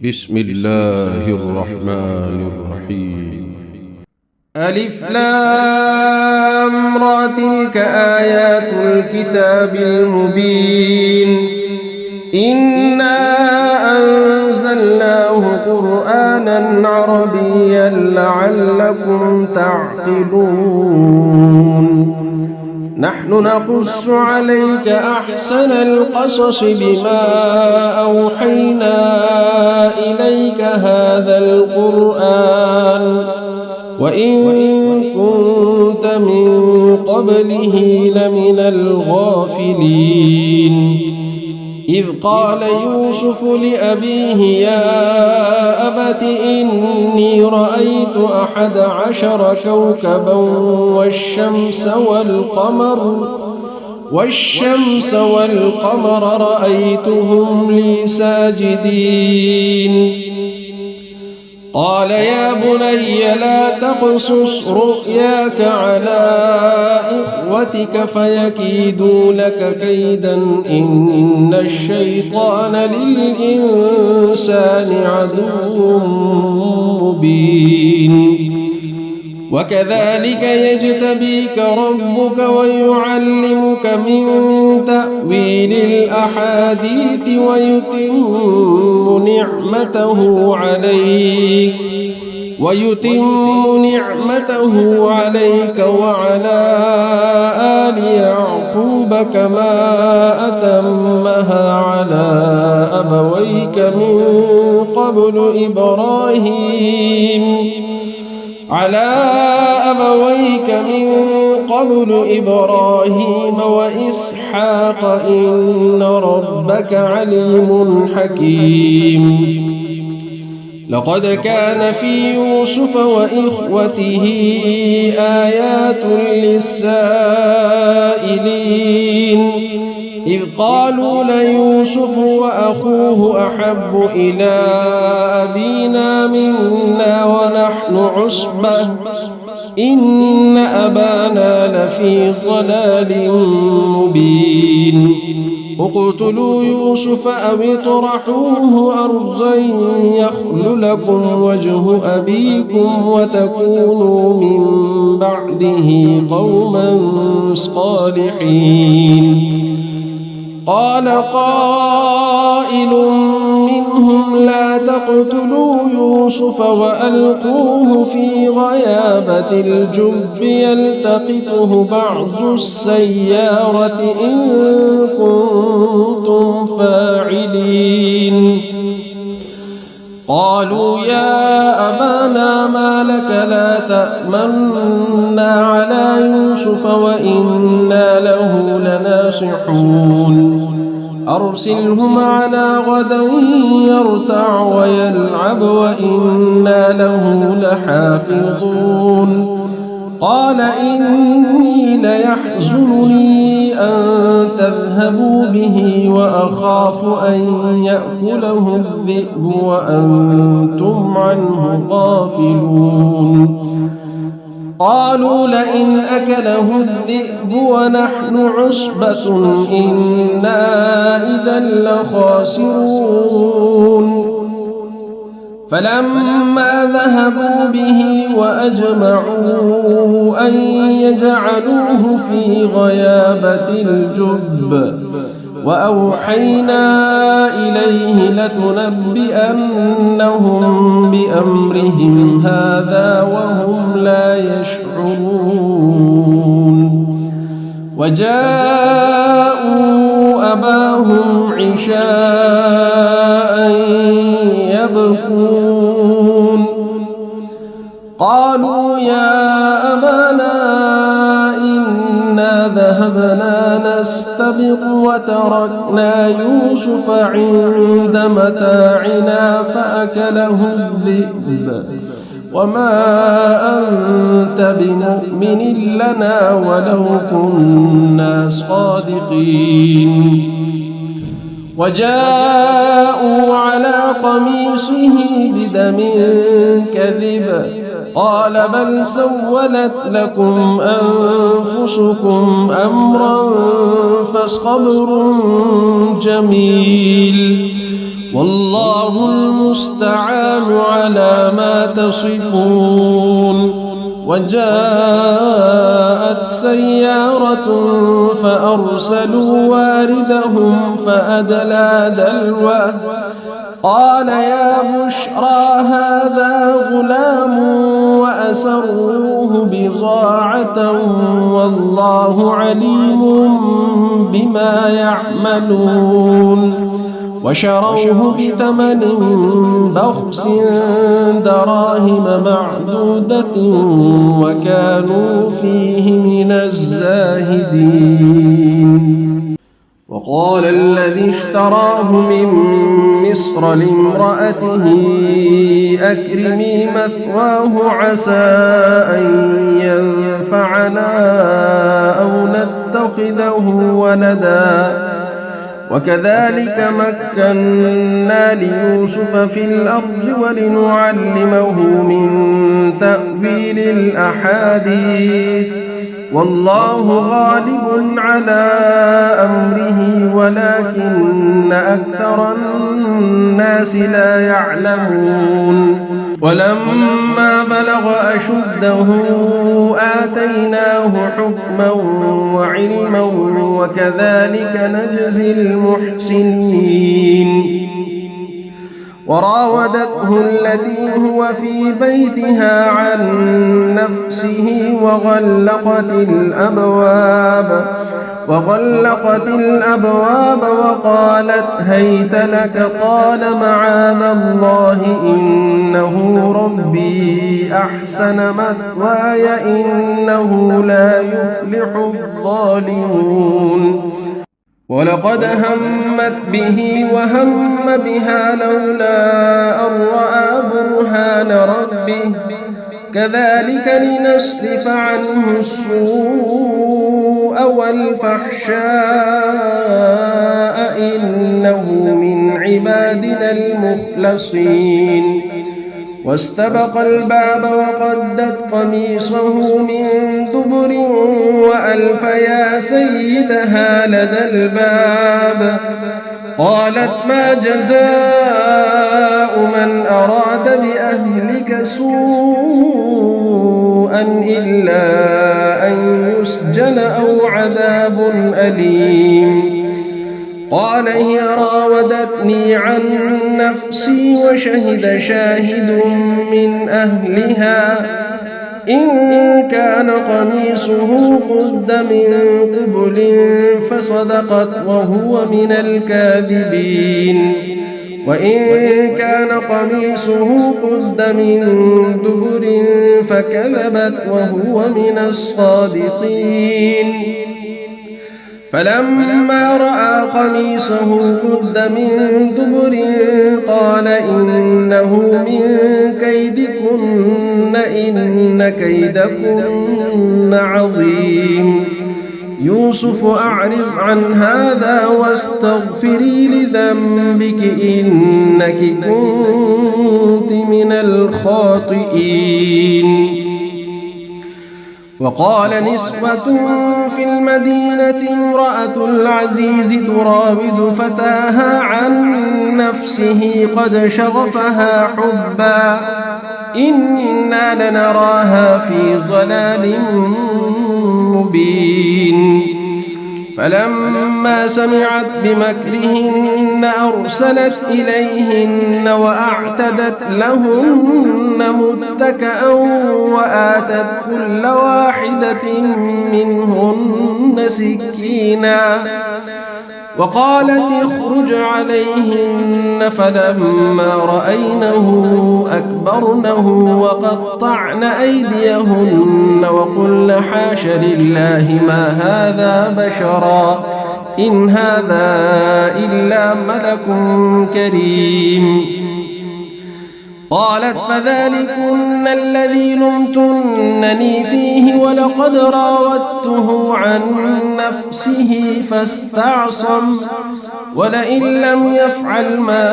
بسم الله الرحمن الرحيم. ألف لام را تلك آيات الكتاب المبين إنا أنزلناه قرآنا عربيا لعلكم تعقلون نحن نقص عليك أحسن القصص بما أوحينا إليك هذا القرآن وإن كنت من قبله لمن الغافلين إذ قال يوسف لأبيه يا أبت إني رأيت 11 كوكبا والشمس والقمر رأيتهم لي ساجدين قال يا بني لا تقصص رؤياك على إخوتك فيكيدوا لك كيدا إن الشيطان للإنسان عدو مبين وكذلك يجتبيك ربك ويعلمك من تأويل الأحاديث ويتم نعمته عليك وعلى آل يعقوب كما أتمها على أبويك من قبل إبراهيم وإسحاق إن ربك عليم حكيم لقد كان في يوسف وإخوته آيات للسائلين إذ قالوا ليوسف وأخوه أحب إلى أبينا منا ونحن عصبة إن أبانا لفي ضلال مبين اقتلوا يوسف أو اطرحوه أرضا يخل لكم وجه أبيكم وتكونوا من بعده قوما صالحين قال قائل منهم لا تقتلوا يوسف وألقوه في غيابة الجب يلتقطه بعض السيارة إن كنتم فاعلين قالوا يا أبانا ما لك لا تأمنا على يوسف وإنا له لناصحون أرسله معنا غدا يرتع ويلعب وإنا له لحافظون قال إني ليحزنني أن تذهبوا به وأخاف أن يأكله الذئب وأنتم عنه غافلون قالوا لئن أكله الذئب ونحن عصبة إنا إذا لخاسرون فلما ذهبوا به وأجمعوا أن يجعلوه في غيابة الجب وأوحينا إليه لتنبئنهم بأمرهم هذا وهم لا يشعرون وجاءوا أباهم عشاء يبكون قالوا يا أبانا إنا ذهبنا نستبق وتركنا يوسف عند متاعنا فأكله الذئب وما أنت بمؤمن لنا ولو كنا صادقين وجاءوا على قميصه بدم كذب قال بل سولت لكم أنفسكم أمرا فصبر جميل والله المستعان على ما تصفون. وجاءت سيارة فأرسلوا واردهم فأدلى دلوه قال يا بشرى هذا غلام وأسروه بضاعة والله عليم بما يعملون. وشروه بثمن بخس دراهم معدودة وكانوا فيه من الزاهدين. وقال الذي اشتراه من مصر لامرأته أكرمي مثواه عسى أن ينفعنا أو نتخذه ولدا وكذلك مكنا ليوسف في الأرض ولنعلمه من تأويل الأحاديث والله غالب على أمره ولكن أكثر الناس لا يعلمون. ولما بلغ أشده آتيناه حكما وعلما وكذلك نجزي المحسنين. وراودته التي هو في بيتها عن نفسه وغلقت الأبواب وقالت هيت لك قال معاذ الله إنه ربي أحسن مثواي إنه لا يفلح الظالمون. ولقد همت به وهم بها لولا أن رأى برهان ربه كذلك لنصرف عنه السوء والفحشاء إنه من عبادنا المخلصين. واستبق الباب وقدت قميصه من دبر وألف يا سيدها لدى الباب قالت ما جزاء من أراد بأهلك سوءا إلا أن يسجن أو عذاب أليم. قال هي راودتني عن نفسي وشهد شاهد من أهلها إن كان قميصه قد من قبل فصدقت وهو من الكاذبين وإن كان قميصه قد من دبر فكذبت وهو من الصادقين. فلما رأى قميصه قد من دبر قال إنه من كيدكن إن كيدكن عظيم. يوسف أعرض عن هذا واستغفري لذنبك إنك كنت من الخاطئين. وقال نسوة في المدينة امرأة العزيز تراود فتاها عن نفسه قد شغفها حبا إنا لنراها في ضلال مبين. فلما سمعت بمكرهن أرسلت إليهن وأعتدت لهن متكأ وآتت كل واحدة منهن سكينا وقالت اخرج عليهن فلما رأينه أكبرنه وقطعن أيديهن وقلن حاش لله ما هذا بشرا إن هذا إلا ملك كريم. قالت فذلكن الذي لمتنني فيه ولقد راودته عن نفسه فاستعصم ولئن لم يفعل ما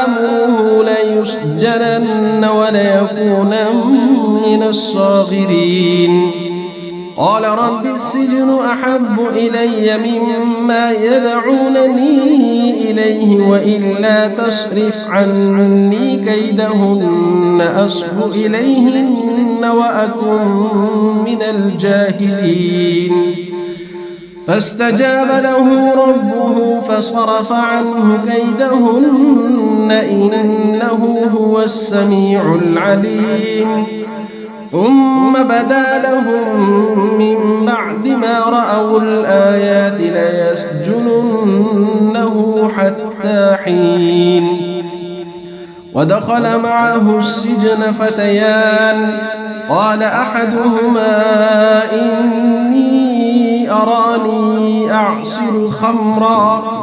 آمره ليسجنن وليكون من الصاغرين. قال رب السجن أحب إلي مما يدعونني إليه وإلا تصرف عني كيدهن أصب إليهن وأكن من الجاهلين فاستجاب له ربه فصرف عنه كيدهن إنه هو السميع العليم ثم بدا لهم من بعد ما رأوا الآيات ليسجننه حتى حين ودخل معه السجن فتيان قال أحدهما إني أراني أعصر خمرا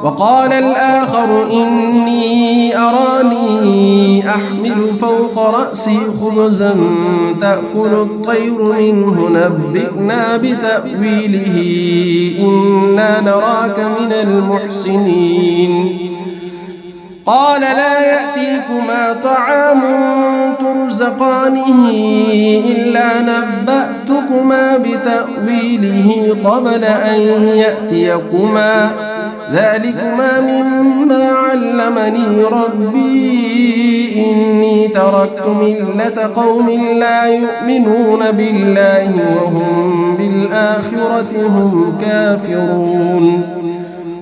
وقال الآخر إني أراني أحمل فوق رأسي خبزا تأكل الطير منه نبئنا بتأويله إنا نراك من المحسنين قال لا يأتيكما طعام ترزقانه إلا نبأتكما بتأويله قبل أن يأتيكما ذلكما مما علمني ربي إني تركت ملة قوم لا يؤمنون بالله وهم بالآخرة هم كافرون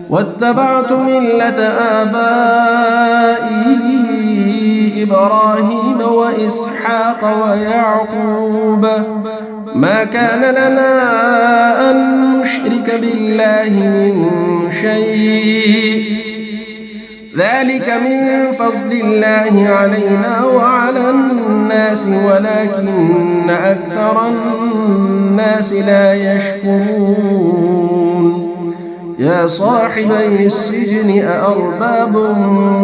واتبعت ملة آبائي إبراهيم وإسحاق ويعقوب ما كان لنا أن نشرك بالله من شيء ذلك من فضل الله علينا وعلى الناس ولكن أكثر الناس لا يشكرون يا صاحبي السجن أأرباب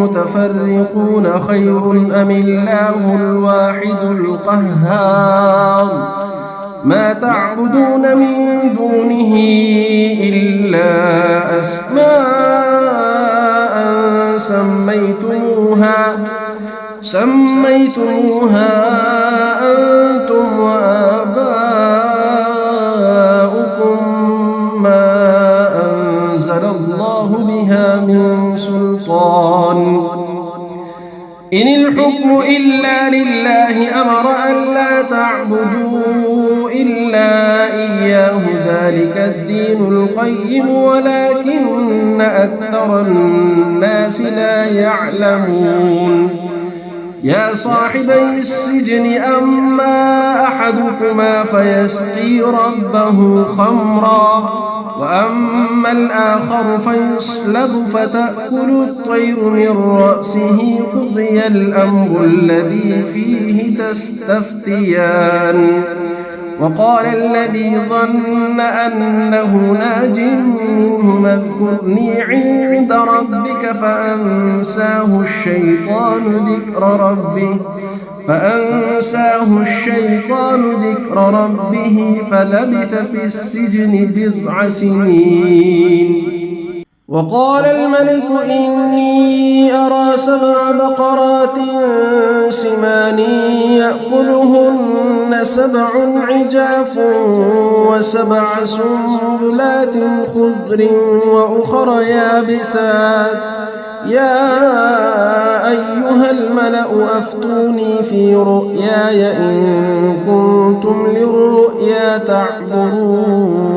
متفرقون خير أم الله الواحد القهار ما تعبدون من دونه إلا أسماء سميتموها أنتم وآباؤكم ما أنزل الله بها من سلطان إن الحكم إلا لله أمر ألا تعبدوا إلا إياه ذلك الدين القيم ولكن أكثر الناس لا يعلمون يا صاحبي السجن أما أحدكما فيسقي ربه خمرا وأما الآخر فيصلب فتأكل الطير من رأسه قضي الأمر الذي فيه تستفتيان وقال الذي ظن أنه ناج منه اذكرني عند ربك فأنساه الشيطان ذكر ربه فلبث في السجن بضع سنين وقال الملك إني أرى 7 بقرات سمان يأكلهن 7 عجاف و7 سنبلات خضر وأخر يابسات يا أيها الملأ أفتوني في رؤياي إن كنتم للرؤيا تعبرون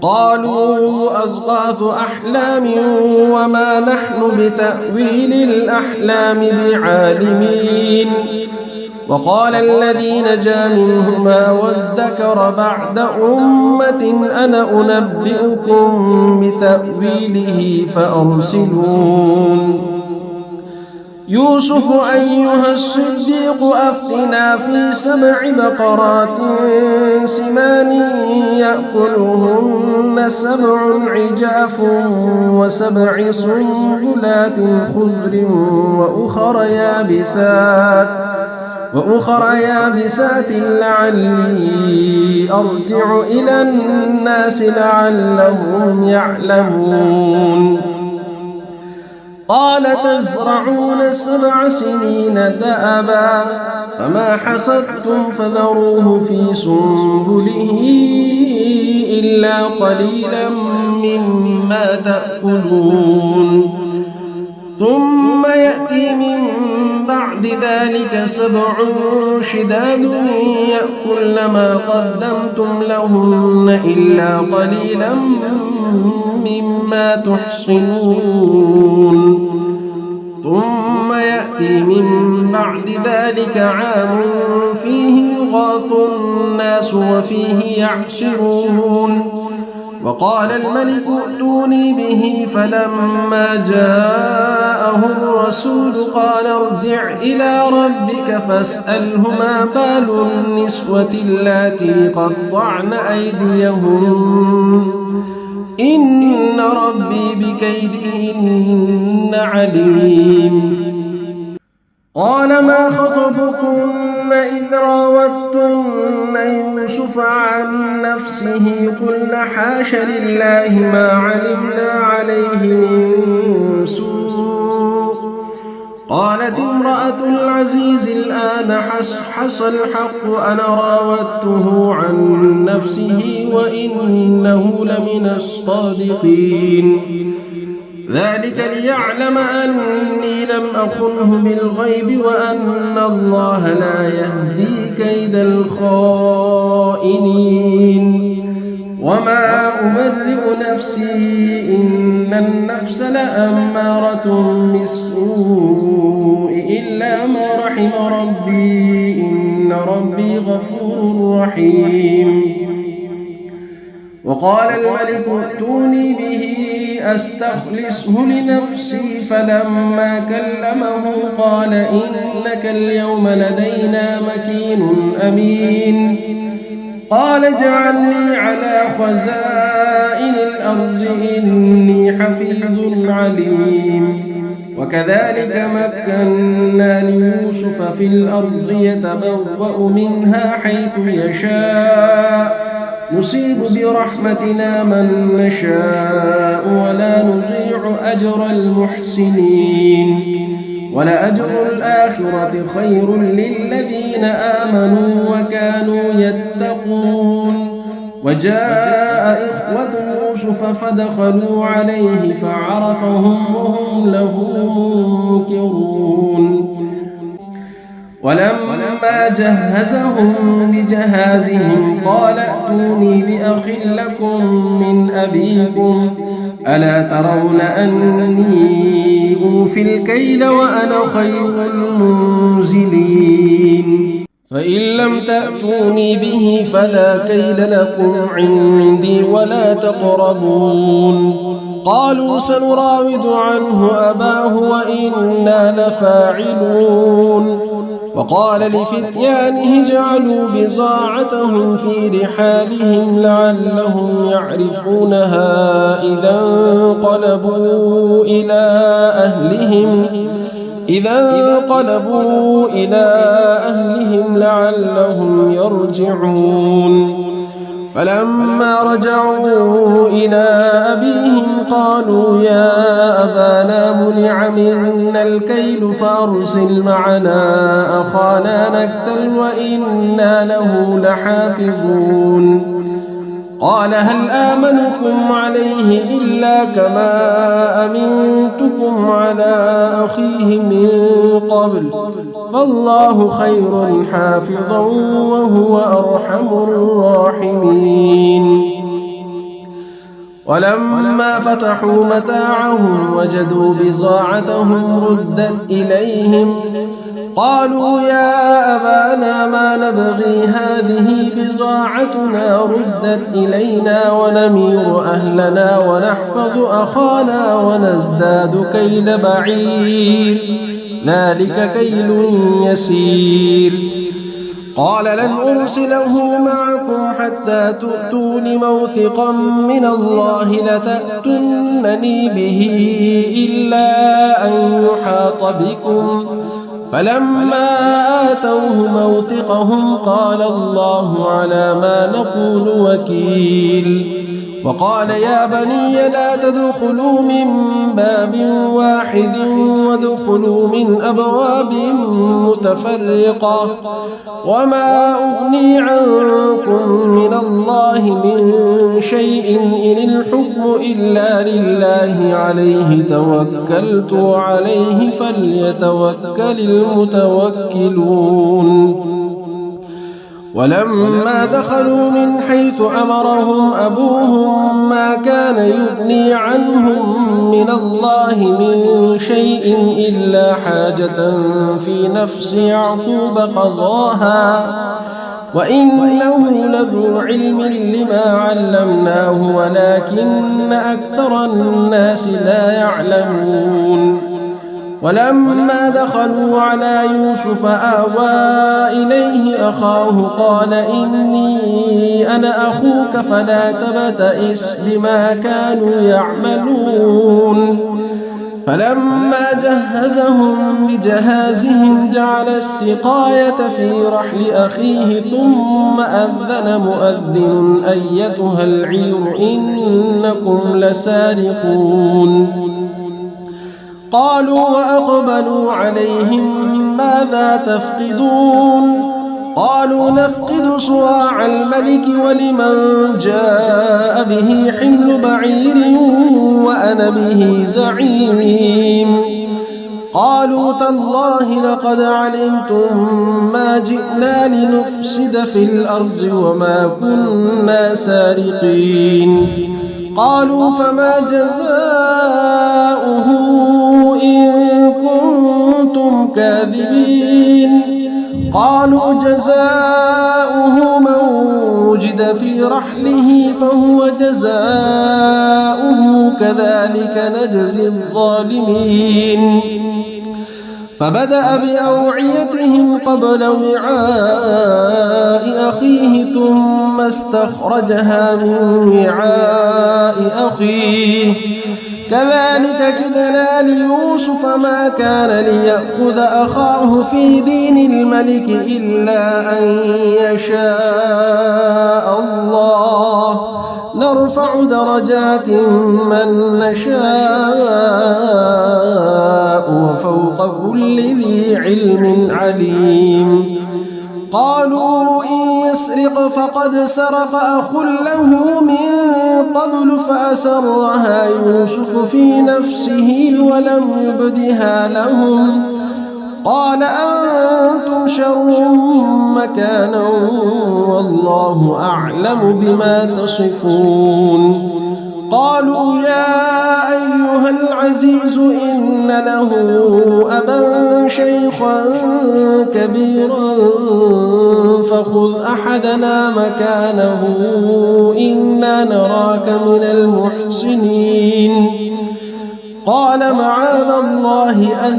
قالوا أضغاث أحلام وما نحن بتأويل الأحلام بعالمين وقال الذي نجا منهما وادكر بعد أمة أنا أنبئكم بتأويله فأرسلون يوسف أيها الصديق أفتنا في 7 بقرات سمان يأكلهن 7 عجاف و7 سنبلات خضر وأخر يابسات لعلي أرجع إلى الناس لعلهم يعلمون قال تزرعون 7 سنين دأبا فما حصدتم فذروه في سنبله إلا قليلا مما تأكلون ثم يأتي من بعد ذلك 7 شداد يأكلن ما قدمتم لهن إلا قليلا مما تحصنون ثم يأتي من بعد ذلك عام فيه يغاث الناس وفيه يعصرون وقال الملك ائتوني به فلما جاءه الرسول قال ارجع إلى ربك فاسأله ما بال النسوة اللاتي قطعن أيديهن إن ربي بكيدهن عليم قال ما خطبكن إذ راوتن يوسف عن نفسه قلن حاش لله ما علمنا عليه من سوء قالت امرأة العزيز الآن حصحص الحق أنا راودته عن نفسه وإنه لمن الصادقين ذلك ليعلم أني لم أخنه بالغيب وأن الله لا يهدي كيد الخائنين وما أبرئ نفسي إن النفس لأمارة بالسوء إلا ما رحم ربي إن ربي غفور رحيم وقال الملك ائتوني به أستخلصه لنفسي فلما كلمه قال إنك اليوم لدينا مكين أمين قال اجعلني على خزائن الأرض إني حفيظ عليم وكذلك مكنا ليوسف في الأرض يتبوأ منها حيث يشاء نصيب برحمتنا من نشاء ولا نضيع أجر المحسنين ولأجر الآخرة خير للذين آمنوا وكانوا يتقون وجاء إخوة يوسف فدخلوا عليه فعرفهم وهم له منكرون ولما جهزهم بجهازهم قال ائتوني بأخ لكم من أبيكم ألا ترون أني أوفي الكيل وأنا خير المنزلين فإن لم تأتوني به فلا كيل لكم عندي ولا تقربون قالوا سنراود عنه أباه وإنا لفاعلون وقال لفتيانه اجعلوا بضاعتهم في رحالهم لعلهم يعرفونها إذا انقلبوا إلى أهلهم لعلهم يرجعون فلما رجعوا إلى أبيهم قالوا يا أبانا منع منا الكيل فأرسل معنا أخانا نكتل وإنا له لحافظون قال هل آمنكم عليه إلا كما أمنتكم على أخيه من قبل فالله خير حافظا وهو أرحم الراحمين ولما فتحوا متاعهم وجدوا بضاعتهم ردت إليهم قالوا يا أبانا ما نبغي هذه بضاعتنا ردت إلينا ونمير أهلنا ونحفظ أخانا ونزداد كيل بعير ذلك كيل يسير قال لن أرسله معكم حتى تؤتون موثقا من الله لتأتونني به إلا أن يحاط بكم فلما آتوه موثقهم قال الله على ما نقول وكيل وقال يا بني لا تدخلوا من باب واحد وادخلوا من أبواب متفرقة وما أغني عنكم من الله من شيء إن الحكم إلا لله عليه توكلت وعليه فليتوكل المتوكلون. ولما دخلوا من حيث أمرهم أبوهم ما كان يغني عنهم من الله من شيء إلا حاجة في نفس يعقوب قضاها وإنه لذو علم لما علمناه ولكن أكثر الناس لا يعلمون. ولما دخلوا على يوسف آوى إليه أخاه قال إني أنا أخوك فلا تبتئس بما كانوا يعملون. فلما جهزهم بجهازهم جعل السقاية في رحل أخيه ثم أذن مؤذن أيتها العير إنكم لسارقون. قالوا وأقبلوا عليهم ماذا تفقدون؟ قالوا نفقد صواع الملك ولمن جاء به حمل بعير وأنا به زعيم. قالوا تالله لقد علمتم ما جئنا لنفسد في الأرض وما كنا سارقين. قالوا فما جزاؤه إن كنتم كاذبين؟ قالوا جزاؤه من وجد في رحله فهو جزاؤه كذلك نجزي الظالمين. فبدأ بأوعيتهم قبل وعاء أخيه ثم استخرجها من وعاء أخيه كذلك كدنا ليوسف ما كان ليأخذ أخاه في دين الملك إلا أن يشاء الله نرفع درجات من نشاء وفوق كل ذي علم عليم. قالوا إن يسرق فقد سرق أخ له من قبل فأسرها يوسف في نفسه ولم يبدها لهم. قال أنتم شر مكانا والله أعلم بما تصفون. قالوا يا أيها العزيز إن له أبا شيخا كبيرا فخذ أحدنا مكانه إنا نراك من المحسنين. قال معاذ الله أن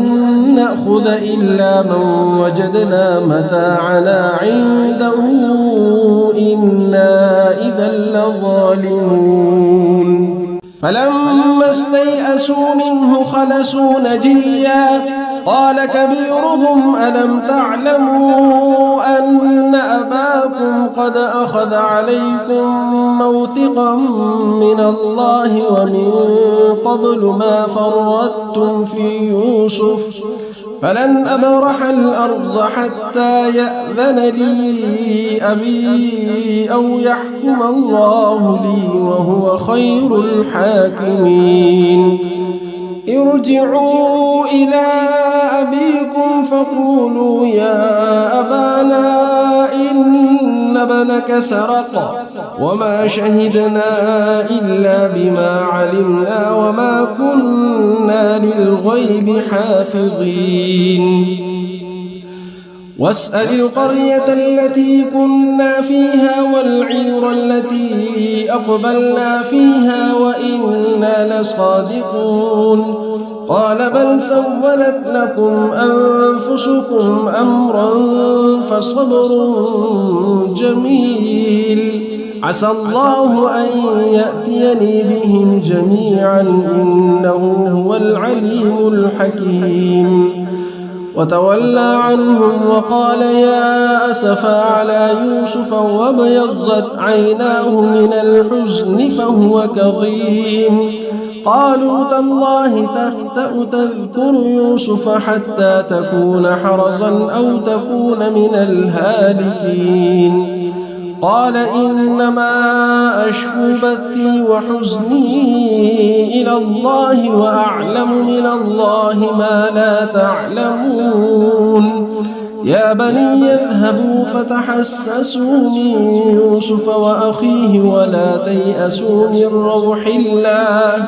نأخذ إلا من وجدنا متاعنا عنده إنا إذا لظالمون. فلما استيئسوا منه خلصوا نجيا قال كبيرهم ألم تعلموا أن أباكم قد أخذ عليكم موثقا من الله ومن قبل ما فرطتم في يوسف فلن أبرح الأرض حتى يأذن لي أبي أو يحكم الله لي وهو خير الحاكمين. ارجعوا إلى أبيكم فقولوا يا أبانا إن ابنك سرق وما شهدنا إلا بما علمنا وما كنا للغيب حافظين. واسأل القرية التي كنا فيها والعير التي أقبلنا فيها وإنا لصادقون. قال بل سولت لكم أنفسكم أمرا فصبر جميل عسى الله أن يأتيني بهم جميعا إنه هو العليم الحكيم. وتولى عنهم وقال يا أسفا على يوسف وابيضت عيناه من الحزن فهو كظيم. قالوا تالله تفتأ تذكر يوسف حتى تكون حرضا أو تكون من الهالكين. قال إنما أشكو بثي وحزني إلى الله وأعلم من الله ما لا تعلمون. يا بني اذهبوا فتحسسوا من يوسف وأخيه ولا تيأسوا من روح الله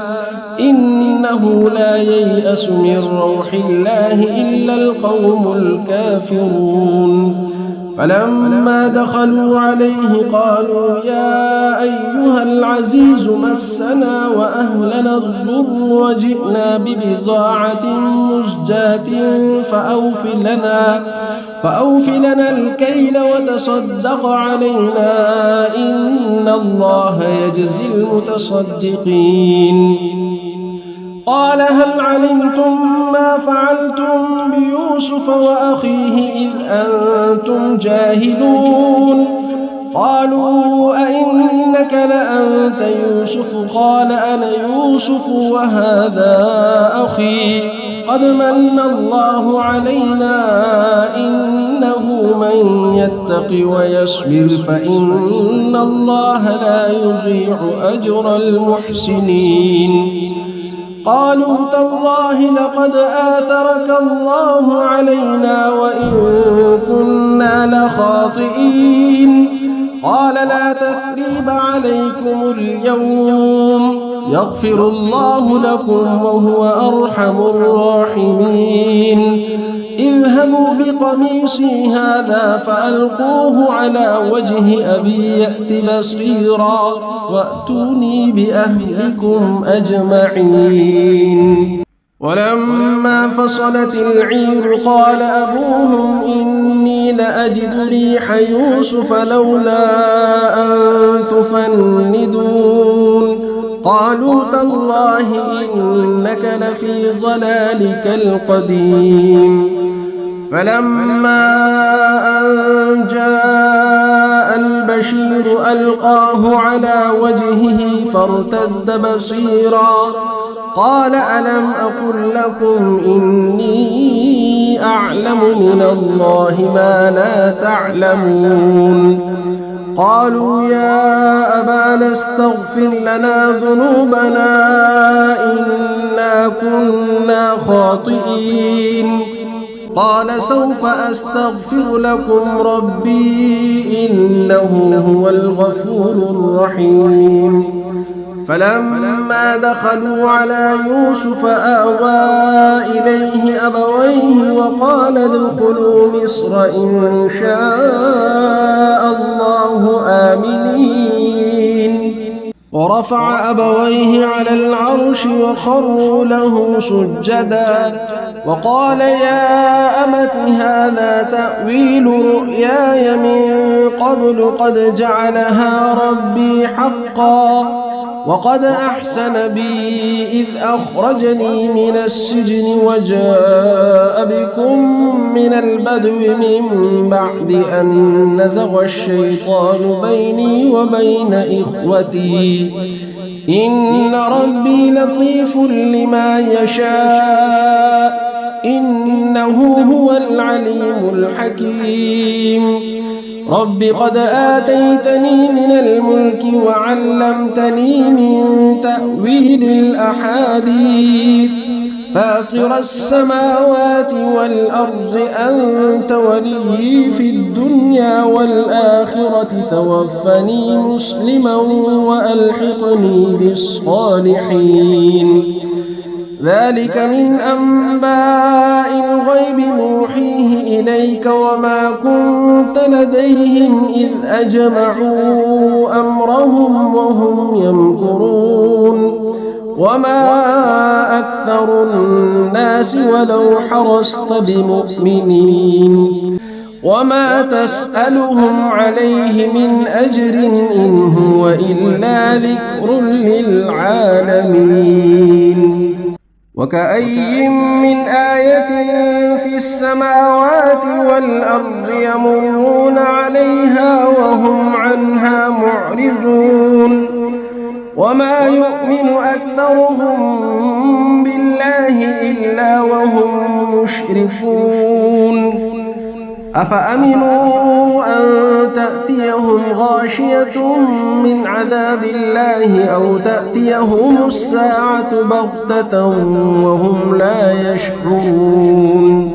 إنه لا ييأس من روح الله إلا القوم الكافرون. فلما دخلوا عليه قالوا يا أيها العزيز مسنا وأهلنا الضر وجئنا ببضاعة مزجاة فأوف لنا الكيل وتصدق علينا إن الله يجزي المتصدقين. قال هل علمتم ما فعلتم بيوسف وأخيه إذ أنتم جاهلون؟ قالوا أئنك لأنت يوسف؟ قال أنا يوسف وهذا أخي قد من الله علينا إنه من يتق ويصبر فإن الله لا يضيع أجر المحسنين. قالوا تالله لقد آثرك الله علينا وإن كنا لخاطئين. قال لا تثريب عليكم اليوم يغفر الله لكم وهو أرحم الراحمين. اذهبوا بقميصي هذا فألقوه على وجه أبي يأت بصيرا وأتوني بأهلكم أجمعين. ولما فصلت العير قال أبوهم إني لأجد ريح يوسف لولا أن تفندون. قالوا تالله إنك لفي ضلالك القديم. فلما أن جاء البشير ألقاه على وجهه فارتد بصيرا قال ألم أقل لكم إني أعلم من الله ما لا تعلمون. قالوا يا أبانا استغفر لنا ذنوبنا إنا كنا خاطئين. قال سوف أستغفر لكم ربي إنه هو الغفور الرحيم. فلما دخلوا على يوسف آوى إليه أبويه وقال ادخلوا مصر إن شاء الله آمنين. ورفع أبويه على العرش وخروا له سجدا وقال يا أمت هذا تأويل رؤياي من قبل قد جعلها ربي حقا وقد أحسن بي إذ أخرجني من السجن وجاء بكم من البدو من بعد أن نزغ الشيطان بيني وبين إخوتي إن ربي لطيف لما يشاء إنه هو العليم الحكيم. رب قد آتيتني من الملك وعلمتني من تأويل الأحاديث فاطر السماوات والأرض أنت ولي في الدنيا والآخرة توفني مسلما وألحقني بالصالحين. ذلك من أنباء الغيب نوحيه إليك وما كنت لديهم إذ أجمعوا أمرهم وهم يمكرون وما أكثر الناس ولو حرصت بمؤمنين وما تسألهم عليه من أجر إن هو إلا ذكر للعالمين. وكأي من آية في السماوات والأرض يمرون عليها وهم عنها معرضون وما يؤمن أكثرهم بالله إلا وهم مشركون أفأمنوا أن تأتيهم غاشية من عذاب الله أو تأتيهم الساعة بغتة وهم لا يشعرون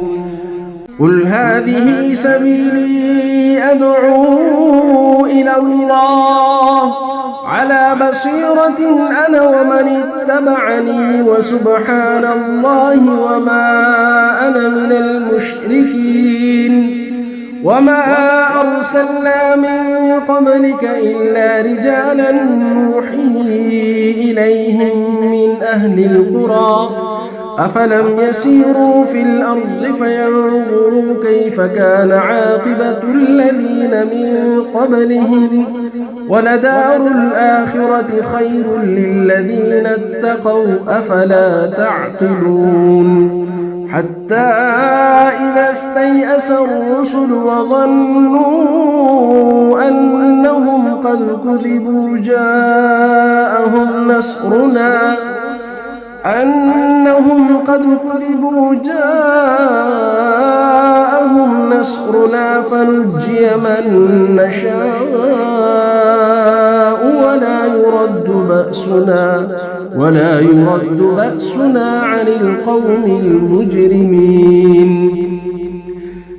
قل هذه سبيلي أدعو إلى الله على بصيرة أنا ومن اتبعني وسبحان الله وما أنا من المشركين وما أرسلنا من قبلك إلا رجالا نوحي إليهم من أهل القرى أفلم يسيروا في الأرض فينظروا كيف كان عاقبة الذين من قبلهم ولدار الآخرة خير للذين اتقوا أفلا تعقلون حتى إذا استيأس الرسل وظنوا أنهم قد كذبوا جاءهم نصرنا فنجي من نشاء ولا يرد بأسنا عن القوم المجرمين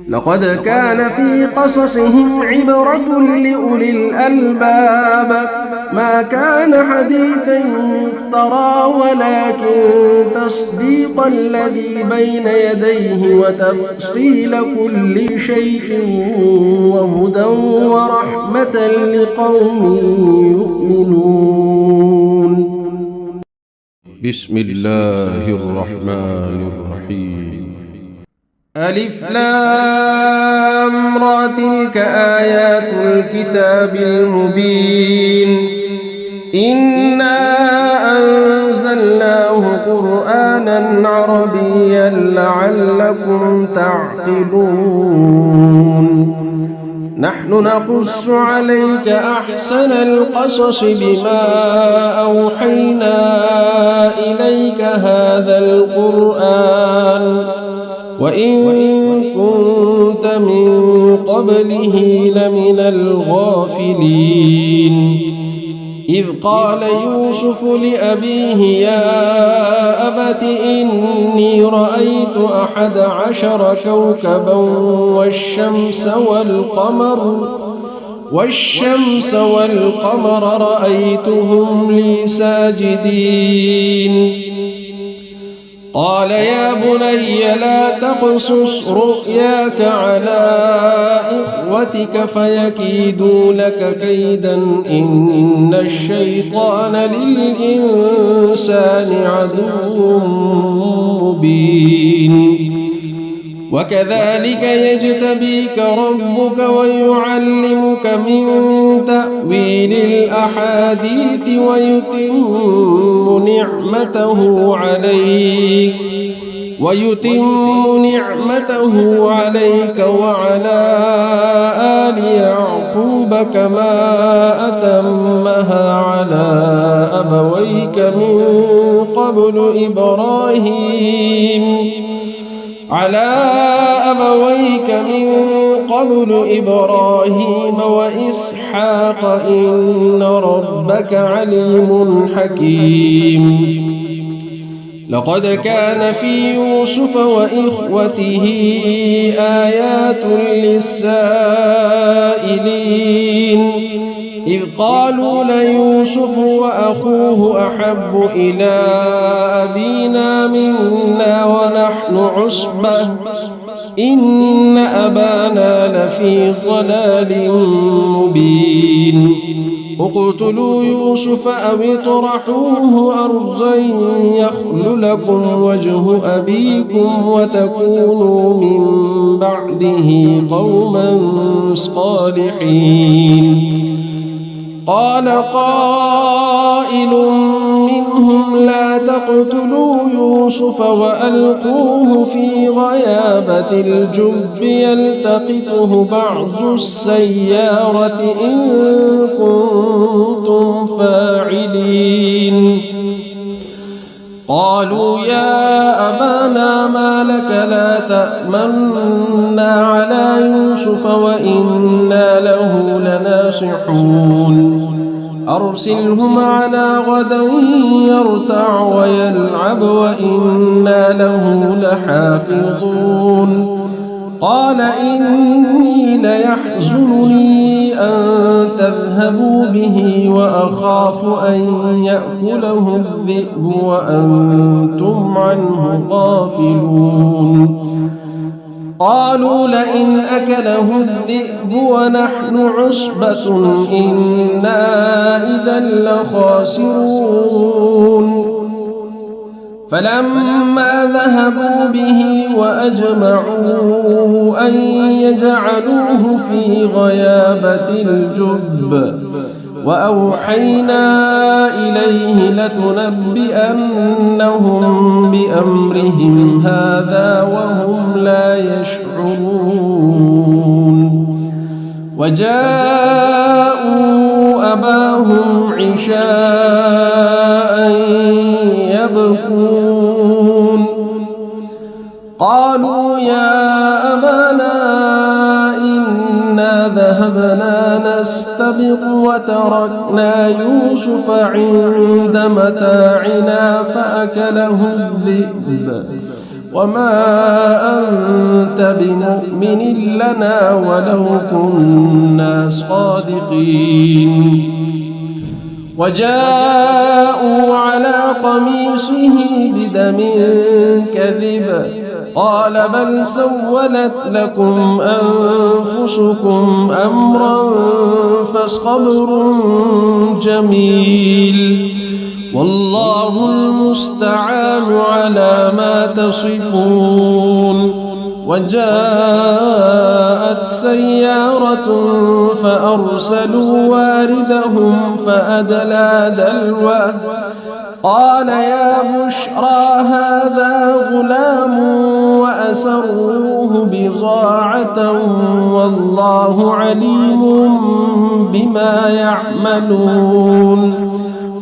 لقد كان في قصصهم عبرة لأولي الألباب ما كان حديثا يفترى ولكن تصديق الذي بين يديه وتفصيل كل شيء وهدى ورحمة لقوم يؤمنون. بسم الله الرحمن الرحيم. ألف لام را تلك آيات الكتاب المبين إنا أنزلناه قرآنا عربيا لعلكم تعقلون نحن نقص عليك أحسن القصص بما أوحينا إليك هذا القرآن وإن كنت من قبله لمن الغافلين إذ قال يوسف لأبيه يا أبت إني رأيت 11 كوكبا والشمس والقمر رأيتهم لي ساجدين قال يا بني لا تقصص رؤياك على إخوتك فيكيدوا لك كيدا إن الشيطان للإنسان عدو مبين وكذلك يجتبيك ربك ويعلمك من تأويل الأحاديث ويتم نعمته عليك وعلى آل يعقوب كما أتمها على أبويك من قبل إبراهيم وإسحاق إن ربك عليم حكيم لقد كان في يوسف وإخوته آيات للسائلين إذ قالوا ليوسف وأخوه أحب إلى أبينا منا ونحن عصبة إن أبانا لفي ضلال مبين اقتلوا يوسف أو اطرحوه أرضا يخل لكم وجه أبيكم وتكونوا من بعده قوما صالحين قال قائل منهم منهم لا تقتلوا يوسف وألقوه في غيابة الجب يلتقطه بعض السيارة إن كنتم فاعلين قالوا يا أبانا ما لك لا تأمنا على يوسف وإنا له لناصحون أرسله معنا غدا يرتع ويلعب وإنا له لحافظون قال إني ليحزنني أن تذهبوا به وأخاف أن يأكله الذئب وأنتم عنه غافلون قالوا لئن أكله الذئب ونحن عصبة إنا إذا لخاسرون فلما ذهبوا به وأجمعوا أن يجعلوه في غيابة الجب وأوحينا إليه لتنبئنهم بأمرهم هذا وهم لا يشعرون وجاءوا أباهم عشاء يبكون قالوا يا أبانا إنا ذهبنا نستبق وتركنا يوسف عند متاعنا فأكله الذئب وما أنت بمؤمن لنا ولو كنا صادقين وجاءوا على قميصه بدم كذب قال بل سولت لكم أنفسكم أمرا فصبر جميل والله المستعان على ما تصفون وجاءت سيارة فأرسلوا واردهم فأدلى دلوه قال يا بشرى هذا غلام وأسروه بضاعة والله عليم بما يعملون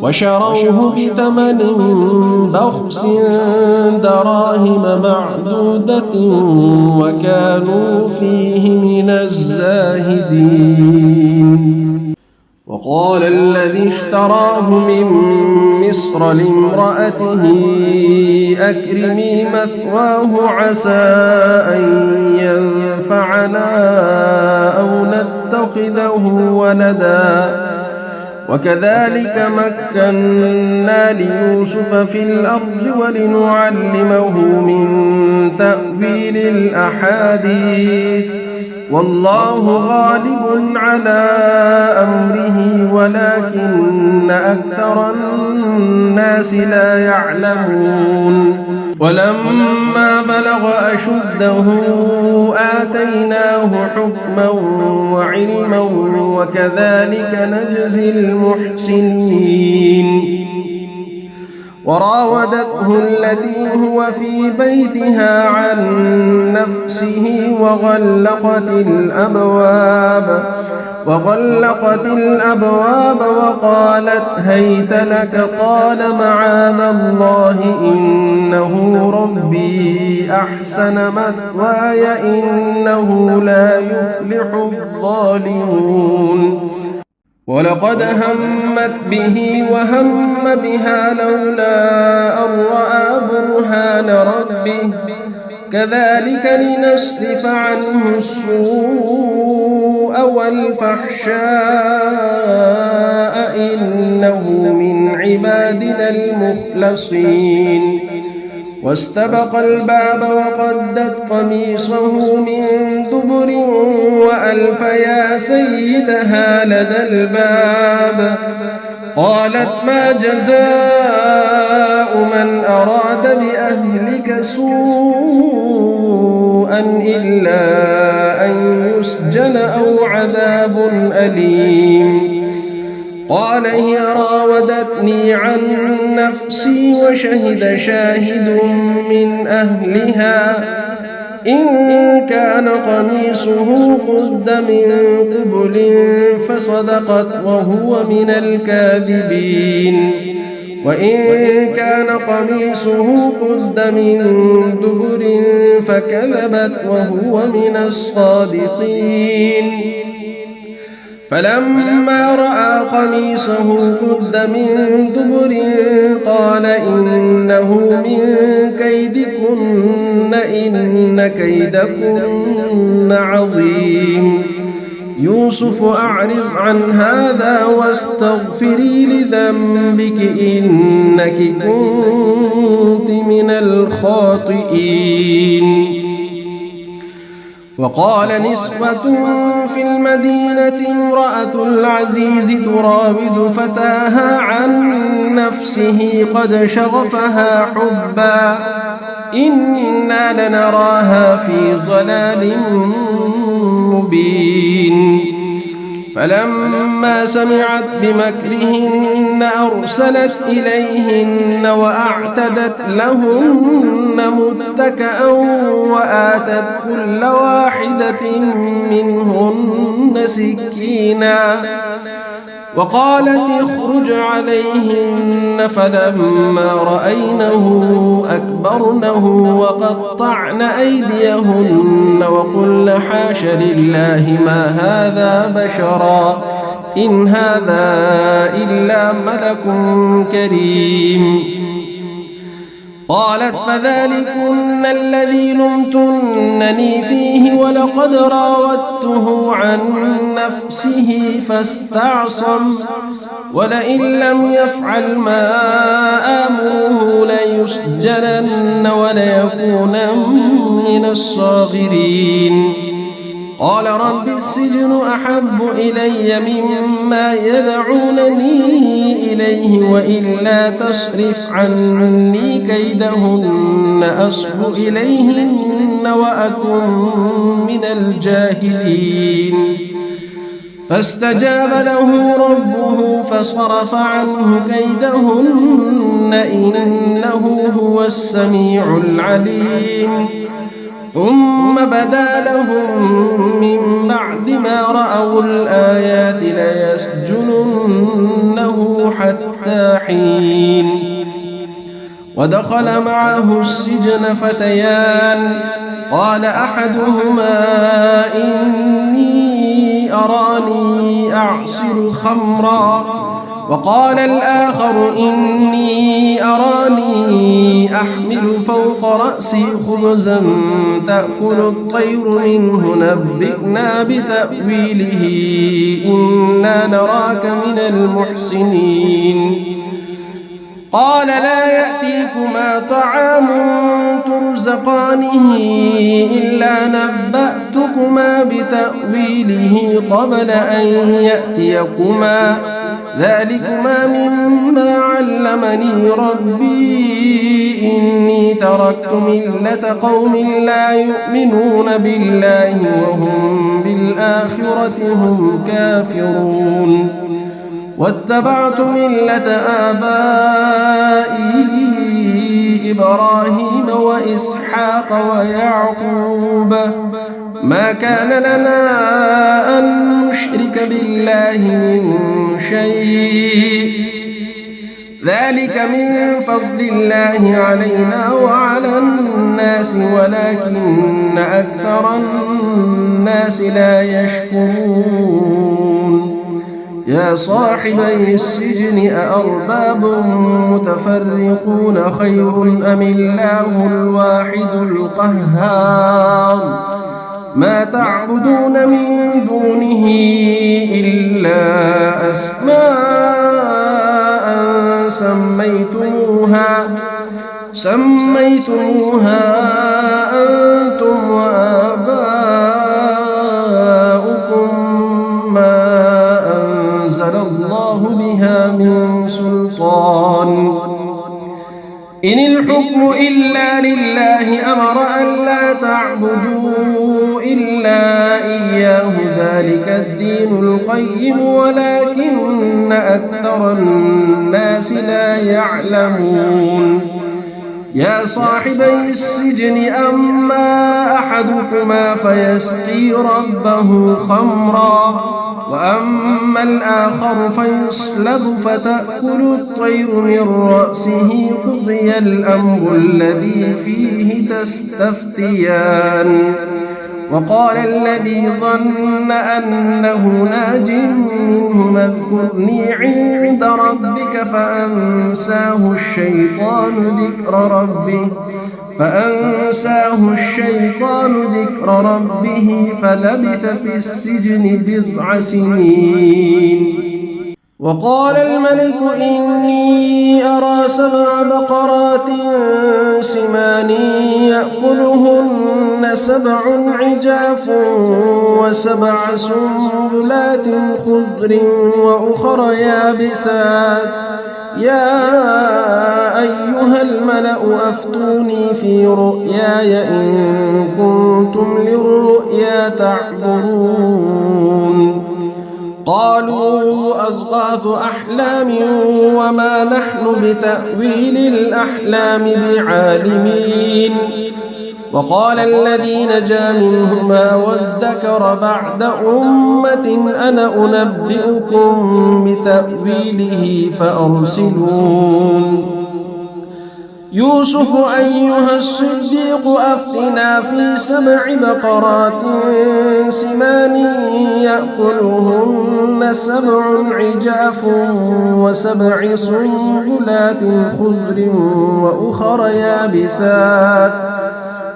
وشروه بثمن بخس دراهم معدودة وكانوا فيه من الزاهدين وقال الذي اشتراه من مصر لامرأته أكرمي مثواه عسى أن ينفعنا أو نتخذه ولدا وكذلك مكنا ليوسف في الأرض ولنعلمه من تأويل الأحاديث والله غالب على أمره ولكن أكثر الناس لا يعلمون ولما بلغ أشده آتيناه حكما وعلما وكذلك نجزي المحسنين وراودته التي هو في بيتها عن نفسه وغلقت الأبواب وقالت هيت لك قال معاذ الله إنه ربي أحسن مثواي إنه لا يفلح الظالمون ولقد همت به وهم بها لولا أن رأى برهان ربه كذلك لنصرف عنه السوء والفحشاء إنه من عبادنا المخلصين واستبق الباب وقدت قميصه من دبر وألف يا سيدها لدى الباب قالت ما جزاء من أراد بأهلك سوءا إلا أن يسجن أو عذاب أليم قال هي راودتني عن نفسي وشهد شاهد من أهلها إن كان قميصه قد من قبل فصدقت وهو من الكاذبين وإن كان قميصه قد من دبر فكذبت وهو من الصادقين فلما رأى قميصه قد من دبر قال إنه من كيدكن إن كيدكن عظيم يوسف أعرض عن هذا واستغفري لذنبك إنك كنت من الخاطئين وقال نسوة في المدينة امرأة العزيز تراود فتاها عن نفسه قد شغفها حبا إنا لنراها في ضلال مبين فلما سمعت بمكرهن أرسلت إليهن وأعتدت لهن متكأ وآتت كل واحدة منهن سكينا وقالت اخرج عليهن فلما رأينه أكبرنه وقطعن أيديهن وقلن حاش لله ما هذا بشرا إن هذا إلا ملك كريم قالت فذلكن الذي لمتنني فيه ولقد راودته عن نفسه فاستعصم ولئن لم يفعل ما آمره ليسجنن وليكونن من الصاغرين قال رب السجن أحب إلي مما يدعونني إليه وإلا تصرف عني كيدهن أصب إليهن وأكن من الجاهلين فاستجاب له ربه فصرف عنه كيدهن إنه هو السميع العليم ثم بدا لهم من بعد ما رأوا الآيات ليسجننه حتى حين ودخل معه السجن فتيان قال أحدهما إني أراني أعصر خمرا وقال الآخر إني أراني أحمل فوق رأسي خبزا تأكل الطير منه نبئنا بتأويله إنا نراك من المحسنين قال لا يأتيكما طعام ترزقانه إلا نبأتكما بتأويله قبل أن يأتيكما ذلكما مما علمني ربي إني تركت ملة قوم لا يؤمنون بالله وهم بالآخرة هم كافرون واتبعت ملة آبائي إبراهيم وإسحاق ويعقوب ما كان لنا أن نشرك بالله من شيء ذلك من فضل الله علينا وعلى الناس ولكن أكثر الناس لا يشكرون يا صاحبي السجن أأرباب متفرقون خير أم الله الواحد القهار ما تعبدون من دونه إلا أسماء سميتموها أنتم وآباؤكم ما أنزل الله بها من سلطان إن الحكم إلا لله أمر أن لا تعبدوا إلا إياه ذلك الدين القيم ولكن أكثر الناس لا يعلمون يا صاحبي السجن أما أحدكما فيسقي ربه خمرا وأما الآخر فيصلب فتأكل الطير من رأسه قضي الأمر الذي فيه تستفتيان وقال الذي ظن أنه ناج منهما اذكرني عند ربك فأنساه الشيطان ذكر ربه فلبث في السجن 9 سنين وقال الملك إني أرى 7 بقرات سمان يأكلهن 7 عجاف و7 سنبلات خضر وأخر يابسات يا أيها الملأ أفتوني في رؤياي إن كنتم للرؤيا تعبرون قالوا أضغاث أحلام وما نحن بتأويل الأحلام بعالمين وقال الذي نجا منهما وادكر بعد أمة أنا أنبئكم بتأويله فأرسلون يوسف أيها الصديق أفتنا في 7 بقرات سمان يأكلهن 7 عجاف و7 سنبلات خضر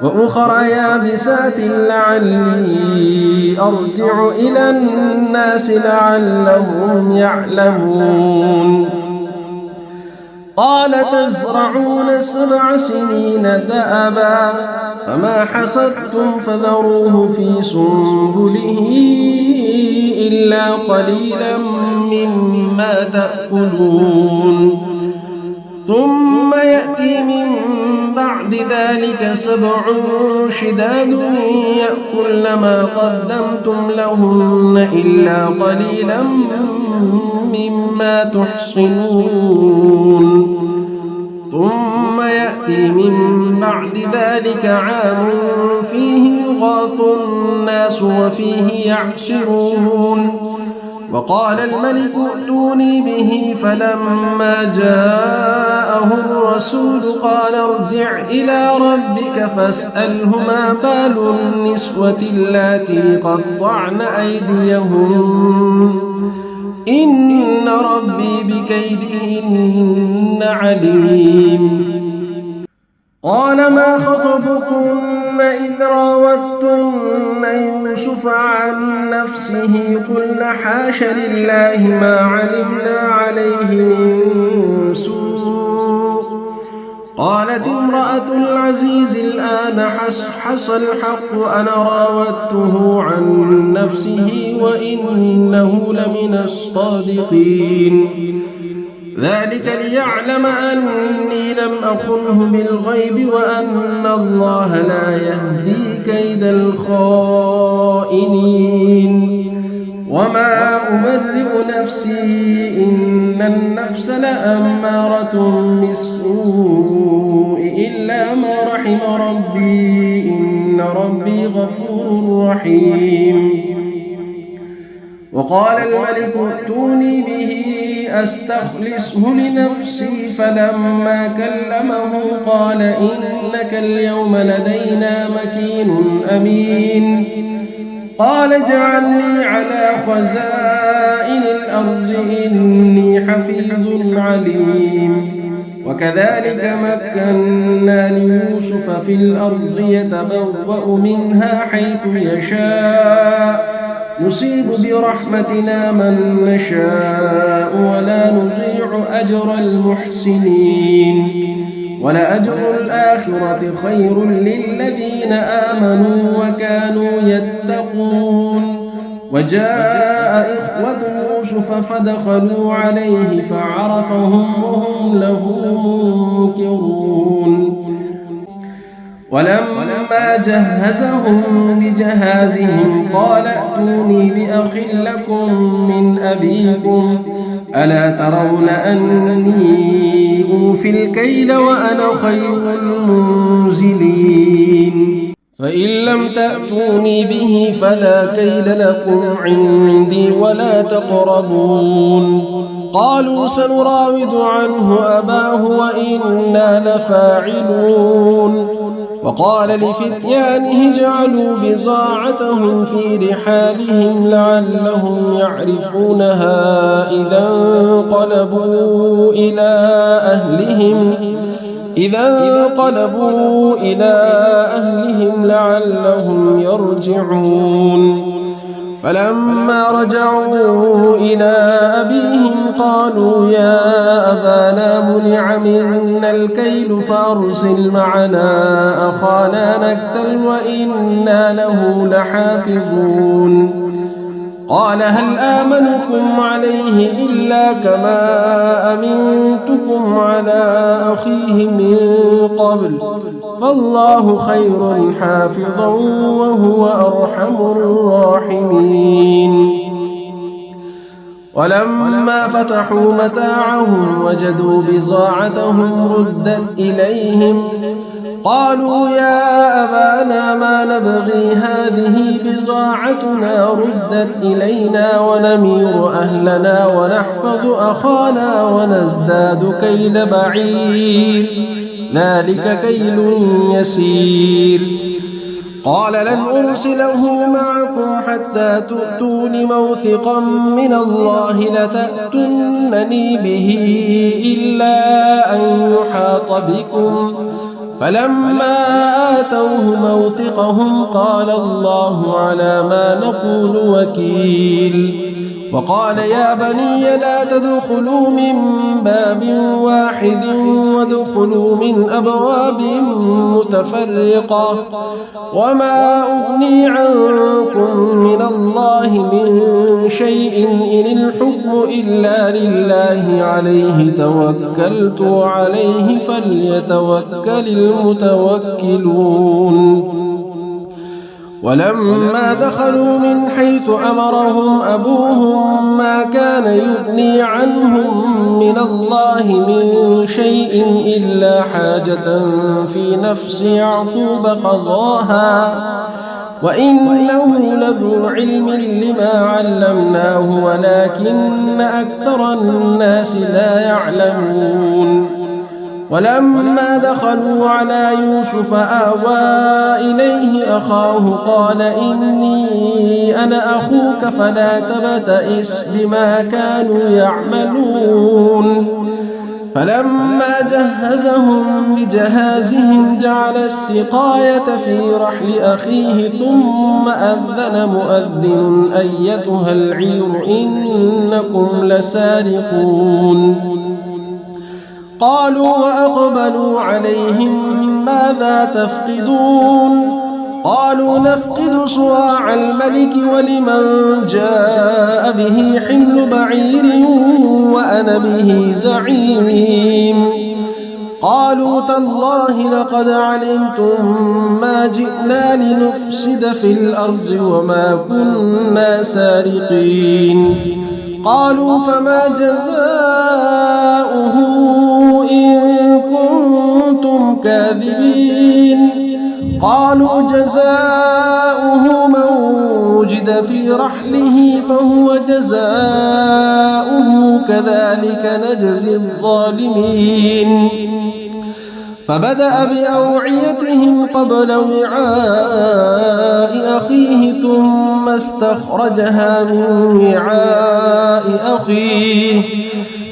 وأخر يابسات لعلي أرجع إلى الناس لعلهم يعلمون قال تزرعون 7 سنين دأبا فما حصدتم فذروه في سنبله إلا قليلا مما تأكلون ثم يأتي من بعد ذلك 7 شداد يأكلن ما قدمتم لهن إلا قليلا مما تحصنون ثم يأتي من بعد ذلك عام فيه يغاث الناس وفيه يعصرون وقال الملك ائتوني به فلما جاءه الرسول قال ارجع إلى ربك فاسأله ما بال النسوة اللاتي قطعن أيديهن إن ربي بكيدهن عليم قال ما خطبكن إذ راوتن يوسف عن نفسه قلن حاش لله ما علمنا عليه من سوء قالت امرأة العزيز الآن حصحص الحق أنا راودته عن نفسه وإنه لمن الصادقين ذلك ليعلم أني لم أخنه بالغيب وأن الله لا يهدي كيد الخائنين وما أبرئ نفسي إن النفس لأمارة بالسوء إلا ما رحم ربي إن ربي غفور رحيم وقال الملك ائتوني به أستخلصه لنفسي فلما كلمه قال إنك اليوم لدينا مكين أمين قال اجعلني على خزائن الأرض إني حفيظ عليم وكذلك مكنا ليوسف في الأرض يتبوأ منها حيث يشاء نصيب برحمتنا من نشاء ولا نضيع أجر المحسنين ولأجر الآخرة خير للذين آمنوا وكانوا يتقون وجاء إخوة يوسف فدخلوا عليه فعرفهم وهم له منكرون ولما جهزهم بجهازهم قال ائتوني بأخ لكم من أبيكم ألا ترون أني أوفي الكيل وأنا خير المنزلين فإن لم تأتوني به فلا كيل لكم عندي ولا تقربون قالوا سنراود عنه أباه وإنا لفاعلون وقال لفتيانه اجعلوا بضاعتهم في رحالهم لعلهم يعرفونها إذا انقلبوا إلى أهلهم لعلهم يرجعون فلما رجعوا إلى أبيهم قالوا يا أبانا منع منا الكيل فأرسل معنا أخانا نكتل وإنا له لحافظون قال هل آمنكم عليه إلا كما أمنتكم على أخيه من قبل فالله خير حافظا وهو أرحم الراحمين ولما فتحوا متاعهم وجدوا بضاعتهم ردت إليهم قالوا يا أبانا ما نبغي هذه بضاعتنا ردت إلينا ونمير أهلنا ونحفظ أخانا ونزداد كيل بعير ذلك كيل يسير قال لن أرسله معكم حتى تؤتون موثقا من الله لتأتونني به إلا أن يحاط بكم فلما آتوه موثقهم قال الله على ما نقول وكيل وقال يا بني لا تدخلوا من باب واحد وادخلوا من أبواب متفرقة وما أغني عنكم من الله من شيء إن الحكم إلا لله عليه توكلت وعليه فليتوكل المتوكلون ولما دخلوا من حيث أمرهم أبوهم ما كان يغني عنهم من الله من شيء إلا حاجة في نفس يعقوب قضاها وإنه لذو علم لما علمناه ولكن أكثر الناس لا يعلمون ولما دخلوا على يوسف آوى إليه أخاه قال إني أنا أخوك فلا تبتئس بما كانوا يعملون فلما جهزهم بجهازهم جعل السقاية في رحل أخيه ثم أذن مؤذن أيتها العير إنكم لسارقون قالوا وأقبلوا عليهم ماذا تفقدون قالوا نفقد صواع الملك ولمن جاء به حمل بعير وأنا به زعيم قالوا تالله لقد علمتم ما جئنا لنفسد في الأرض وما كنا سارقين قالوا فما جزاؤه إن كنتم كاذبين قالوا جزاؤه من وجد في رحله فهو جزاؤه كذلك نجزي الظالمين فبدأ بأوعيتهم قبل وعاء أخيه ثم استخرجها من وعاء أخيه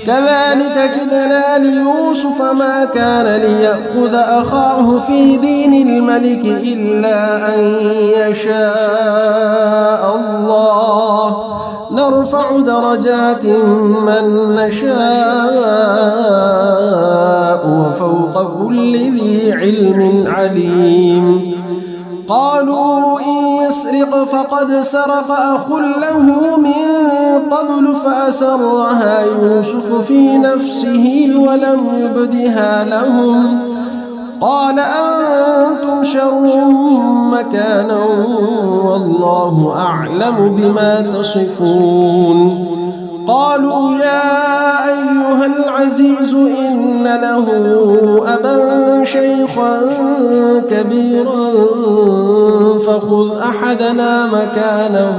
كذلك كدنا ليوسف ما كان ليأخذ أخاه في دين الملك إلا أن يشاء الله نرفع درجات من نشاء وفوق كل ذي علم عليم قالوا إن يسرق فقد سرق أخ له من قبل فأسرها يوسف في نفسه ولم يبدها لهم قال أنتم شر مكانا والله أعلم بما تصفون. قالوا يا أيها العزيز إن له أبا شيخا كبيرا فخذ أحدنا مكانه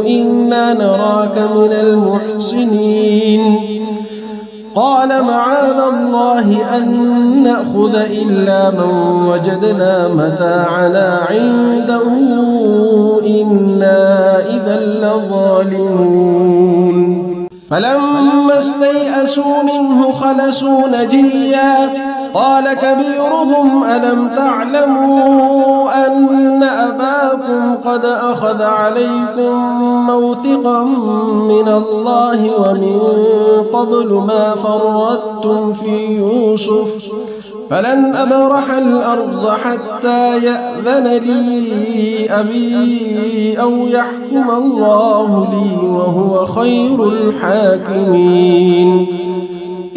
إنا نراك من المحسنين. قال معاذ الله أن نأخذ إلا من وجدنا متاعنا عنده إنا إذا لظالمون. فلما استيئسوا منه خلصوا نجيا قال كبيرهم ألم تعلموا أن أباكم قد أخذ عليكم موثقا من الله ومن قبل ما فرطتم في يوسف فلن أبرح الأرض حتى يأذن لي أبي أو يحكم الله لي وهو خير الحاكمين.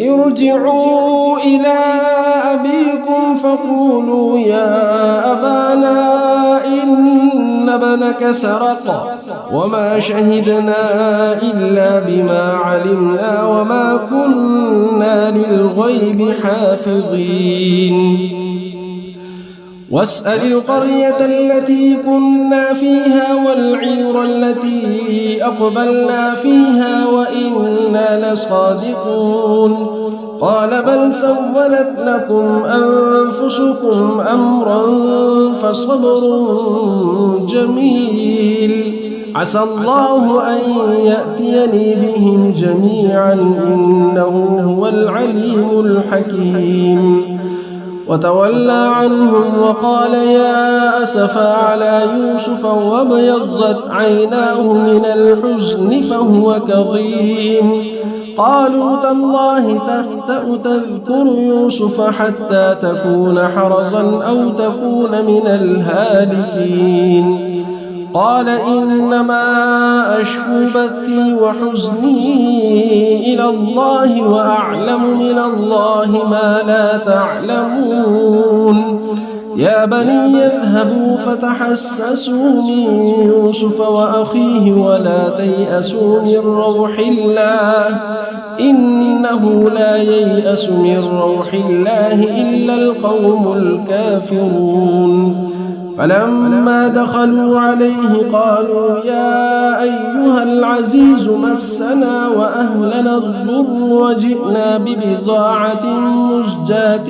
ارجعوا إلى أبيكم فقولوا يا أبانا إن ابنك سرق وما شهدنا إلا بما علمنا وما كنا للغيب حافظين. واسأل القرية التي كنا فيها والعير التي أقبلنا فيها وإنا لصادقون. قال بل سولت لكم أنفسكم أمرا فصبر جميل عسى الله أن يأتيني بهم جميعا إنه هو العليم الحكيم. وتولى عنهم وقال يا أسفا على يوسف وابيضت عيناه من الحزن فهو كظيم. قالوا تالله تفتأ تذكر يوسف حتى تكون حرضا أو تكون من الهالكين. قال إنما أشكو بثي وحزني إلى الله وأعلم من الله ما لا تعلمون. يا بني اذهبوا فتحسسوا من يوسف وأخيه ولا تيأسوا من روح الله إنه لا ييأس من روح الله إلا القوم الكافرون. فلما دخلوا عليه قالوا يا أيها العزيز مسنا وأهلنا الضر وجئنا ببضاعة مزجاة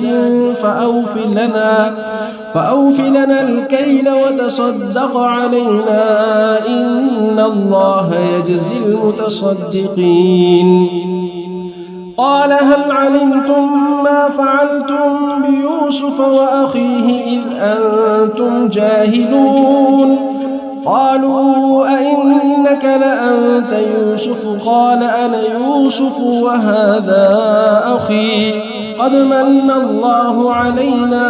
فأوف لنا الكيل وتصدق علينا إن الله يجزي المتصدقين. قال هل علمتم ما فعلتم بيوسف وأخيه إذ أنتم جاهلون؟ قالوا أئنك لأنت يوسف؟ قال أنا يوسف وهذا أخي قد من الله علينا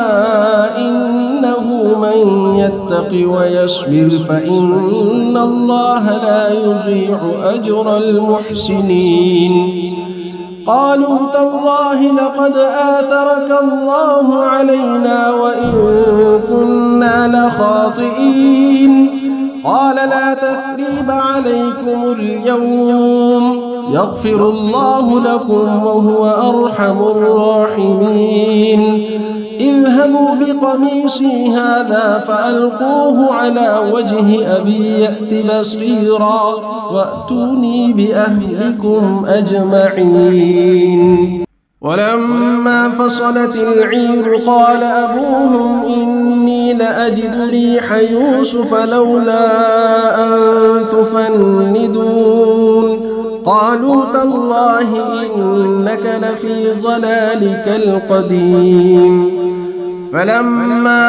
إنه من يتق ويصبر فإن الله لا يضيع أجر المحسنين. قالوا تالله لقد آثرك الله علينا وإن كنا لخاطئين. قال لا تثريب عليكم اليوم يغفر الله لكم وهو أرحم الراحمين. اذهبوا بقميصي هذا فألقوه على وجه أبي يأت بصيرا وأتوني بأهلكم أجمعين. ولما فصلت العير قال أبوهم إني لأجد ريح يوسف لولا أن تفندون. قالوا تالله إنك لفي ضلالك القديم. فلما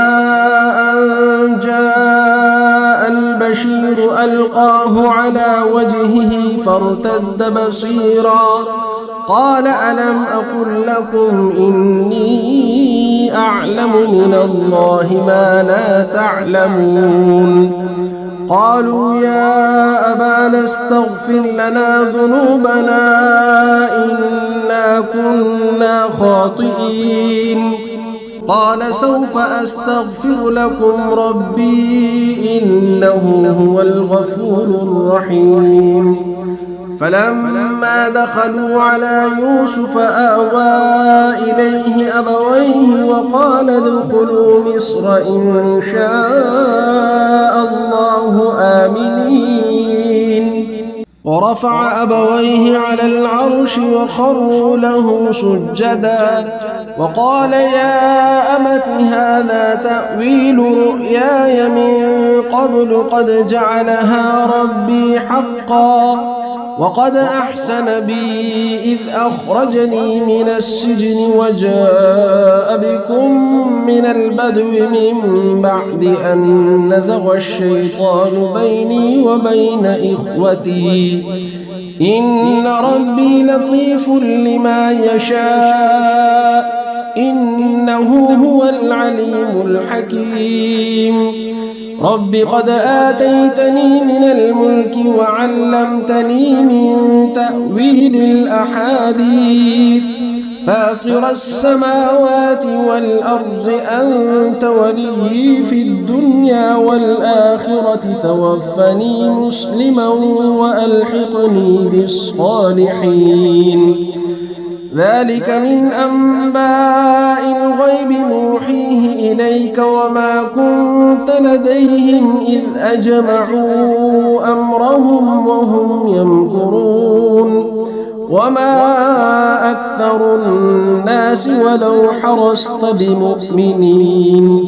أن جاء البشير ألقاه على وجهه فارتد بصيرا قال ألم أقل لكم إني أعلم من الله ما لا تعلمون. قالوا يا أبانا استغفر لنا ذنوبنا إنا كنا خاطئين. قال سوف أستغفر لكم ربي إنه هو الغفور الرحيم فلما دخلوا على يوسف آوى إليه أبويه وقال ادخلوا مصر إن شاء الله آمنين ورفع أبويه على العرش وخروا له سجدا وقال يا أمت هذا تأويل رؤياي من قبل قد جعلها ربي حقا وقد أحسن بي إذ أخرجني من السجن وجاء بكم من البدو من بعد أن نزغ الشيطان بيني وبين إخوتي إن ربي لطيف لما يشاء إنه هو العليم الحكيم رب قد آتيتني من الملك وعلمتني من تأويل الأحاديث فاطر السماوات والأرض أنت ولي في الدنيا والآخرة توفني مسلما وألحقني بالصالحين ذلك من أنباء الغيب نوحيه إليك وما كنت لديهم إذ أجمعوا أمرهم وهم يمكرون وما أكثر الناس ولو حرصت بمؤمنين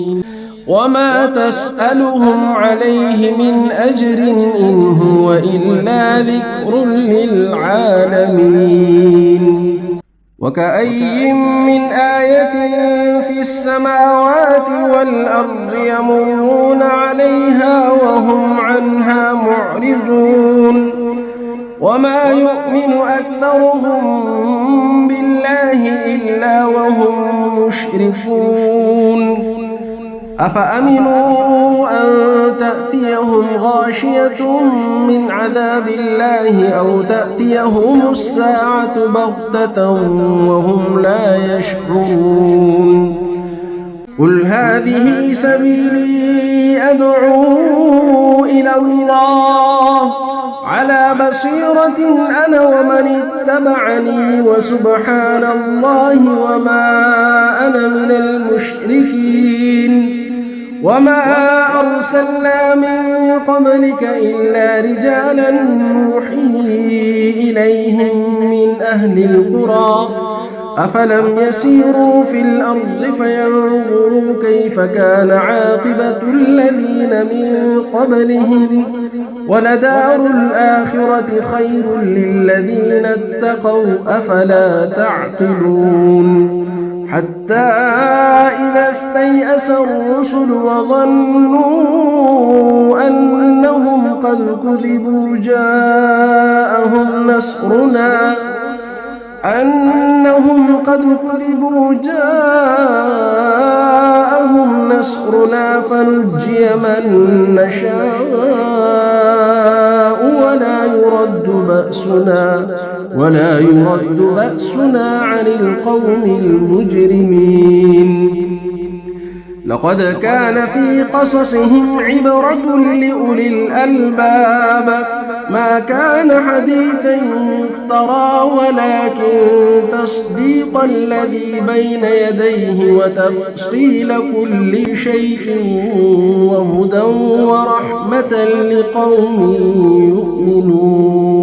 وما تسألهم عليه من أجر إن هو إلا ذكر للعالمين وكأي من آية في السماوات والأرض يمرون عليها وهم عنها معرضون وما يؤمن أكثرهم بالله إلا وهم مشركون أفأمنوا أن تأتيهم غاشية من عذاب الله أو تأتيهم الساعة بغتة وهم لا يشعرون قل هذه سبيلي أدعو إلى الله على بصيرة أنا ومن اتبعني وسبحان الله وما أنا من المشركين وما أرسلنا من قبلك إلا رجالا نوحي إليهم من أهل القرى أفلم يسيروا في الأرض فينظروا كيف كان عاقبة الذين من قبلهم ولدار الآخرة خير للذين اتقوا أفلا تعقلون حتى إذا استيأس الرسل وظنوا أنهم قد كذبوا جاءهم نصرنا فنجي من نشاء ولا يرد بأسنا عن القوم المجرمين لقد كان في قصصهم عبرة لأولي الألباب ما كان حديثا يفترى ولكن تصديق الذي بين يديه وتفصيل كل شيء وهدى ورحمة لقوم يؤمنون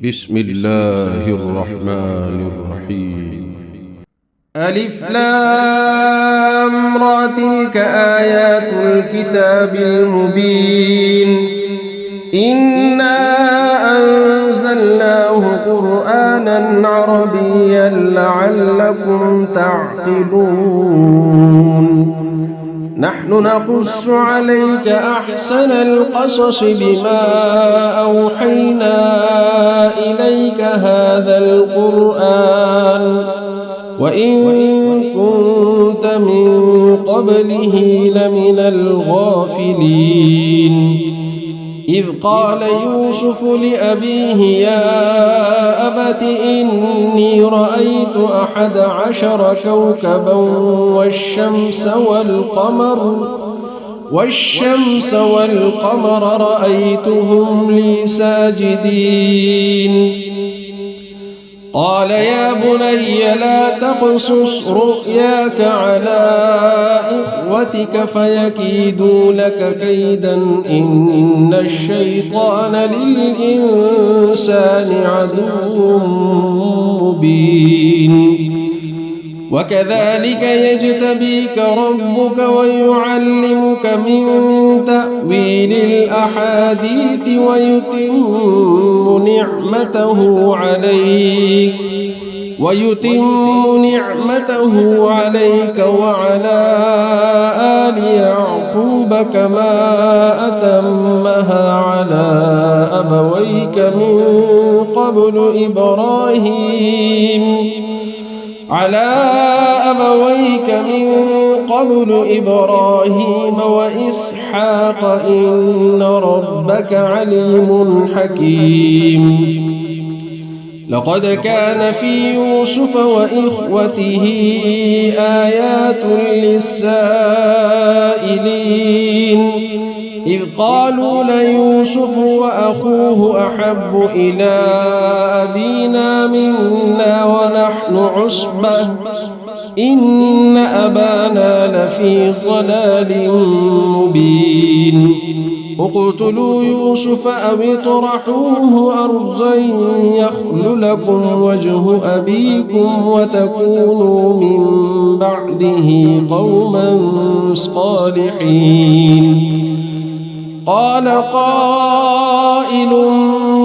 بسم الله الرحمن الرحيم ألف لام را تلك آيات الكتاب المبين إنا أنزلناه قرآنا عربيا لعلكم تعقلون نحن نقص عليك أحسن القصص بما أوحينا إليك هذا القرآن وإن كنت من قبله لمن الغافلين إذ قال يوسف لأبيه يا أبت إني رأيت 11 كوكبا والشمس والقمر رأيتهم لي ساجدين قال يا بني لا تقصص رؤياك على إخوتك فيكيدوا لك كيدا إن الشيطان للإنسان عدو مبين وكذلك يجتبيك ربك ويعلمك من تأويل الأحاديث ويتم نعمته عليك وعلى آل يعقوب كما أتمها على أبويك من قبل إبراهيم وإسحاق إن ربك عليم حكيم لقد كان في يوسف وإخوته آيات للسائلين إذ قالوا ليوسف وأخوه أحب إلى أبينا منا ونحن عصبة إن أبانا لفي ضلال مبين اقتلوا يوسف أو اطرحوه أرضا يخل لكم وجه أبيكم وتكونوا من بعده قوما صالحين قال قائل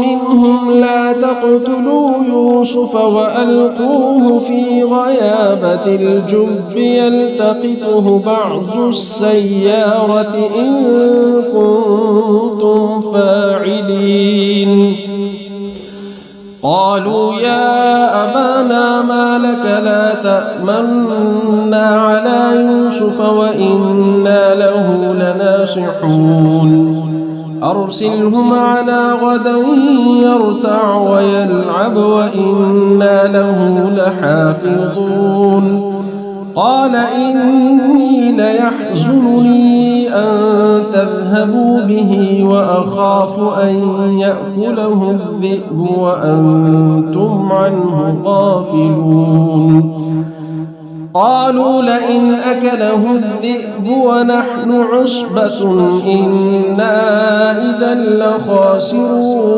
منهم لا تقتلوا يوسف وألقوه في غيابة الجب يلتقطه بعض السيارة إن كنتم فاعلين قالوا يا أبانا ما لك لا تأمنا على يوسف وإنا له لناصحون أرسله معنا غدا يرتع ويلعب وإنا له لحافظون قال إني ليحزنني أن تذهبوا به وأخاف أن يأكله الذئب وأنتم عنه غافلون قالوا لئن أكله الذئب ونحن عصبة إنا إذا لخاسرون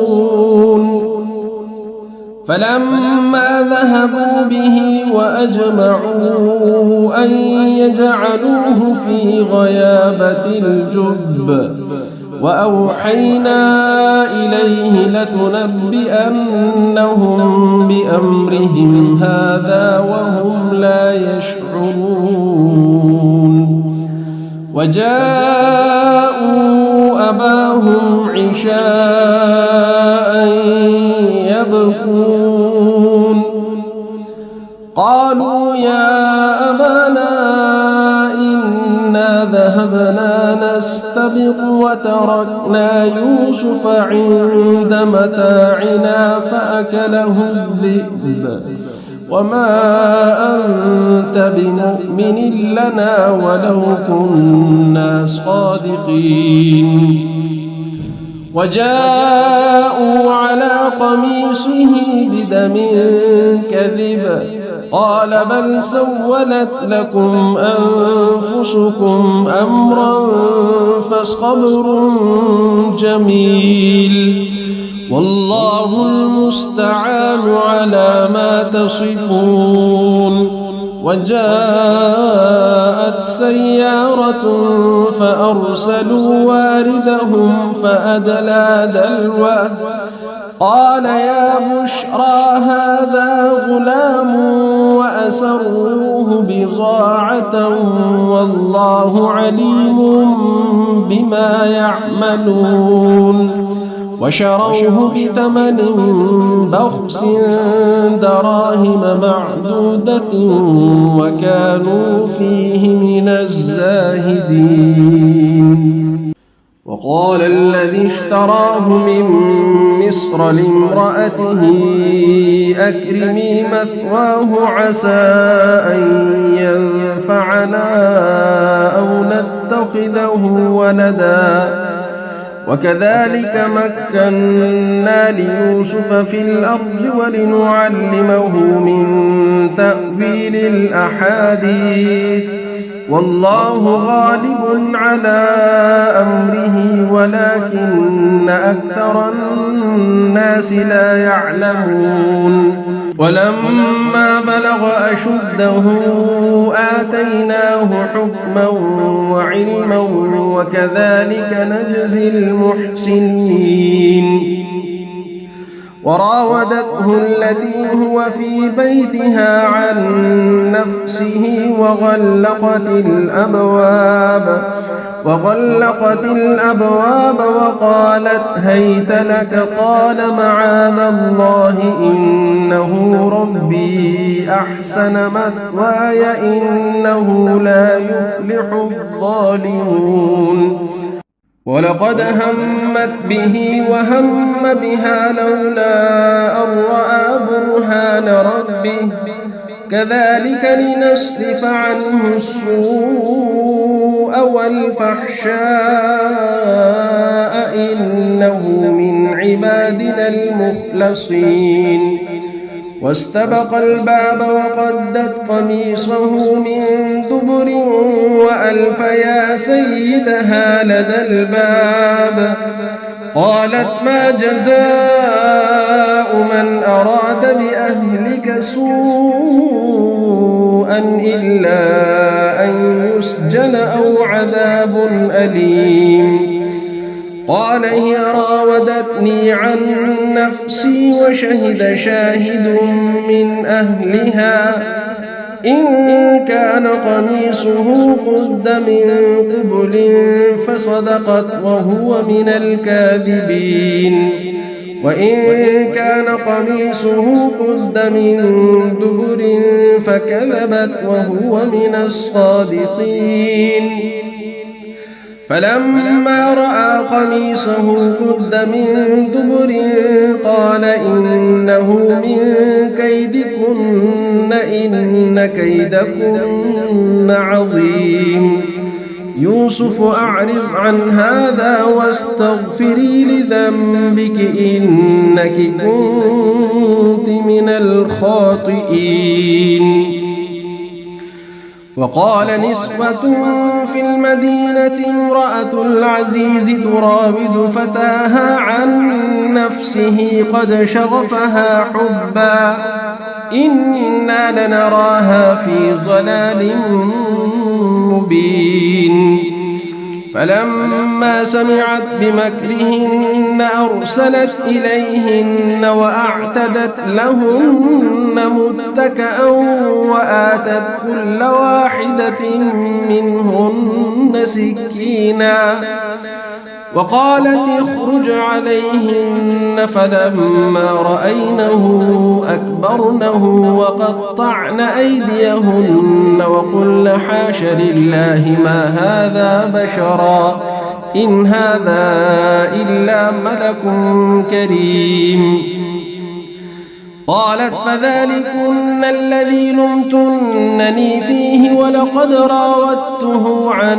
فلما ذهبوا به وأجمعوا أن يجعلوه في غيابة الجب وأوحينا إليه لتنبئنهم بأمرهم هذا وهم لا يشعرون وجاءوا أباهم عشاء يبكون قالوا يا أبانا إنا ذهبنا نستبق وتركنا يوسف عند متاعنا فأكله الذئب وما أنت بمؤمن لنا ولو كنا صادقين وجاءوا على قميصه بدم كذب قال بل سولت لكم أنفسكم أمرا فصبر جميل والله المستعان على ما تصفون وجاءت سيارة فأرسلوا واردهم فأدلى دلوه قال يا بشرى هذا غلام وأسروه بضاعة والله عليم بما يعملون وشروه بثمن بخس دراهم معدودة وكانوا فيه من الزاهدين وقال الذي اشتراه من مصر لامرأته أكرمي مثواه عسى أن ينفعنا أو نتخذه ولدا وكذلك مكنا ليوسف في الأرض ولنعلمه من تأويل الأحاديث والله غالب على أمره ولكن أكثر الناس لا يعلمون ولما بلغ أشده آتيناه حكما وعلما وكذلك نجزي المحسنين وراودته التي هو في بيتها عن نفسه وغلقت الأبواب وقالت هيت لك قال معاذ الله إنه ربي أحسن مثواي إنه لا يفلح الظالمون ولقد همت به وهم بها لولا أن رأى برهان ربه كذلك لنصرف عنه السوء والفحشاء إنه من عبادنا المخلصين واستبق الباب وقدت قميصه من دبر وألف يا سيدها لدى الباب قالت ما جزاء من أراد بأهلك سوءا إلا أن يسجن أو عذاب أليم قال هي راودتني عن نفسي وشهد شاهد من أهلها إن كان قميصه قد من قبل فصدقت وهو من الكاذبين وإن كان قميصه قد من دبر فكذبت وهو من الصادقين فلما رأى قميصه قد من دبر قال إنه من كيدكن إن كيدكن عظيم يوسف أعرض عن هذا واستغفري لذنبك إنك كنت من الخاطئين وقال نسوة في المدينة امرأة العزيز تراود فتاها عن نفسه قد شغفها حبا إنا لنراها في ضلال مبين فلما سمعت بمكرهن أرسلت إليهن وأعتدت لهن متكأ وآتت كل واحدة منهن سكينا وقالت اخرج عليهن فلما رأينه أكبرنه وقطعن أيديهن وقلن حاش لله ما هذا بشرا إن هذا إلا ملك كريم قالت فذلكن الذي لمتنني فيه ولقد راودته عن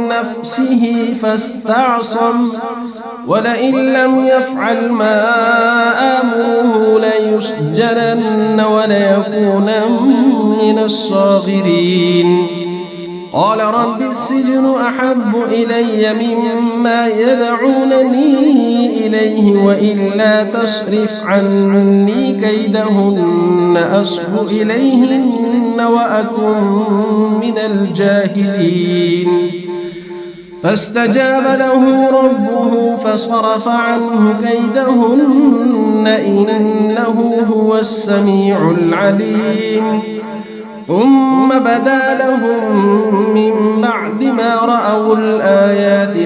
نفسه فاستعصم ولئن لم يفعل ما آمره ليسجنن وليكونن من الصاغرين قال رب السجن أحب إلي مما يدعونني إليه وإلا تصرف عني كيدهن أصب إليهن وأكن من الجاهلين فاستجاب له ربه فصرف عنه كيدهن إنه هو السميع العليم ثم بدا لهم من بعد ما رأوا الآيات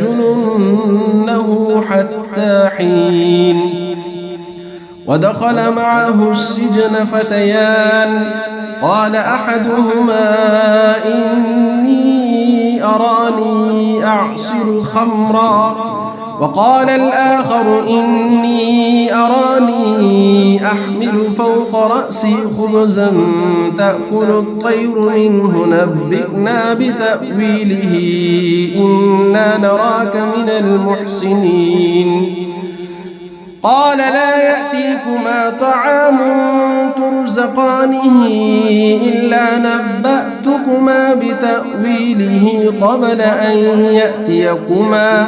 ليسجننه حتى حين ودخل معه السجن فتيان قال أحدهما إني أراني أعصر خمرا وقال الآخر إني أراني أحمل فوق رأسي خبزا تأكل الطير منه نبئنا بتأويله إنا نراك من المحسنين قال لا يأتيكما طعام ترزقانه إلا نبأتكما بتأويله قبل أن يأتيكما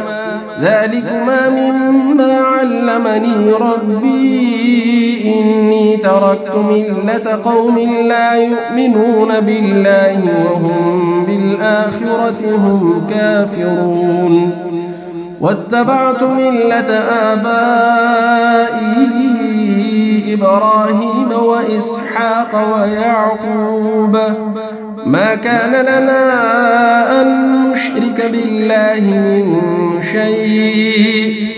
ذلكما مما علمني ربي إني تركت ملة قوم لا يؤمنون بالله وهم بالآخرة هم كافرون واتبعت ملة آبائي إبراهيم وإسحاق ويعقوب ما كان لنا أن نشرك بالله من شيء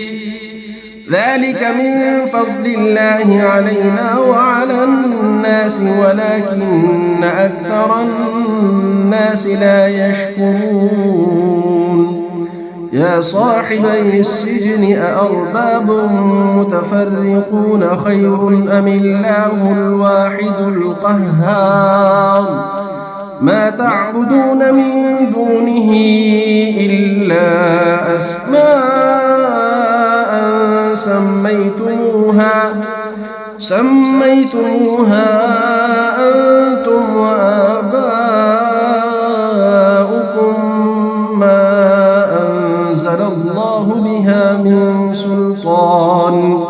ذلك من فضل الله علينا وعلى الناس ولكن أكثر الناس لا يشكرون يا صاحبي السجن أأرباب متفرقون خير أم الله الواحد القهار ما تعبدون من دونه إلا أسماء سميتموها أنتم وآباؤكم ما أنزل الله بها من سلطان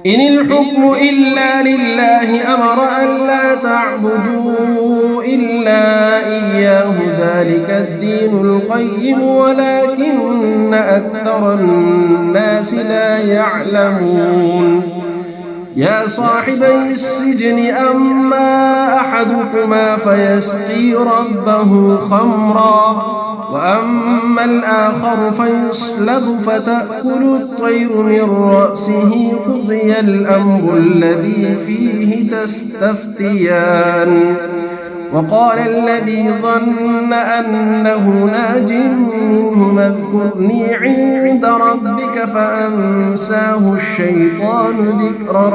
إن الحكم إلا لله أمر ألا تعبدوا إلا إياه ذلك الدين القيم ولكن أكثر الناس لا يعلمون يا صاحبي السجن أما أحدكما فيسقي ربه خمرا وأما الآخر فيصلب فتأكل الطير من رأسه قضي الأمر الذي فيه تستفتيان وقال الذي ظن أنه ناج منهما اذكرني عند ربك فأنساه الشيطان ذكر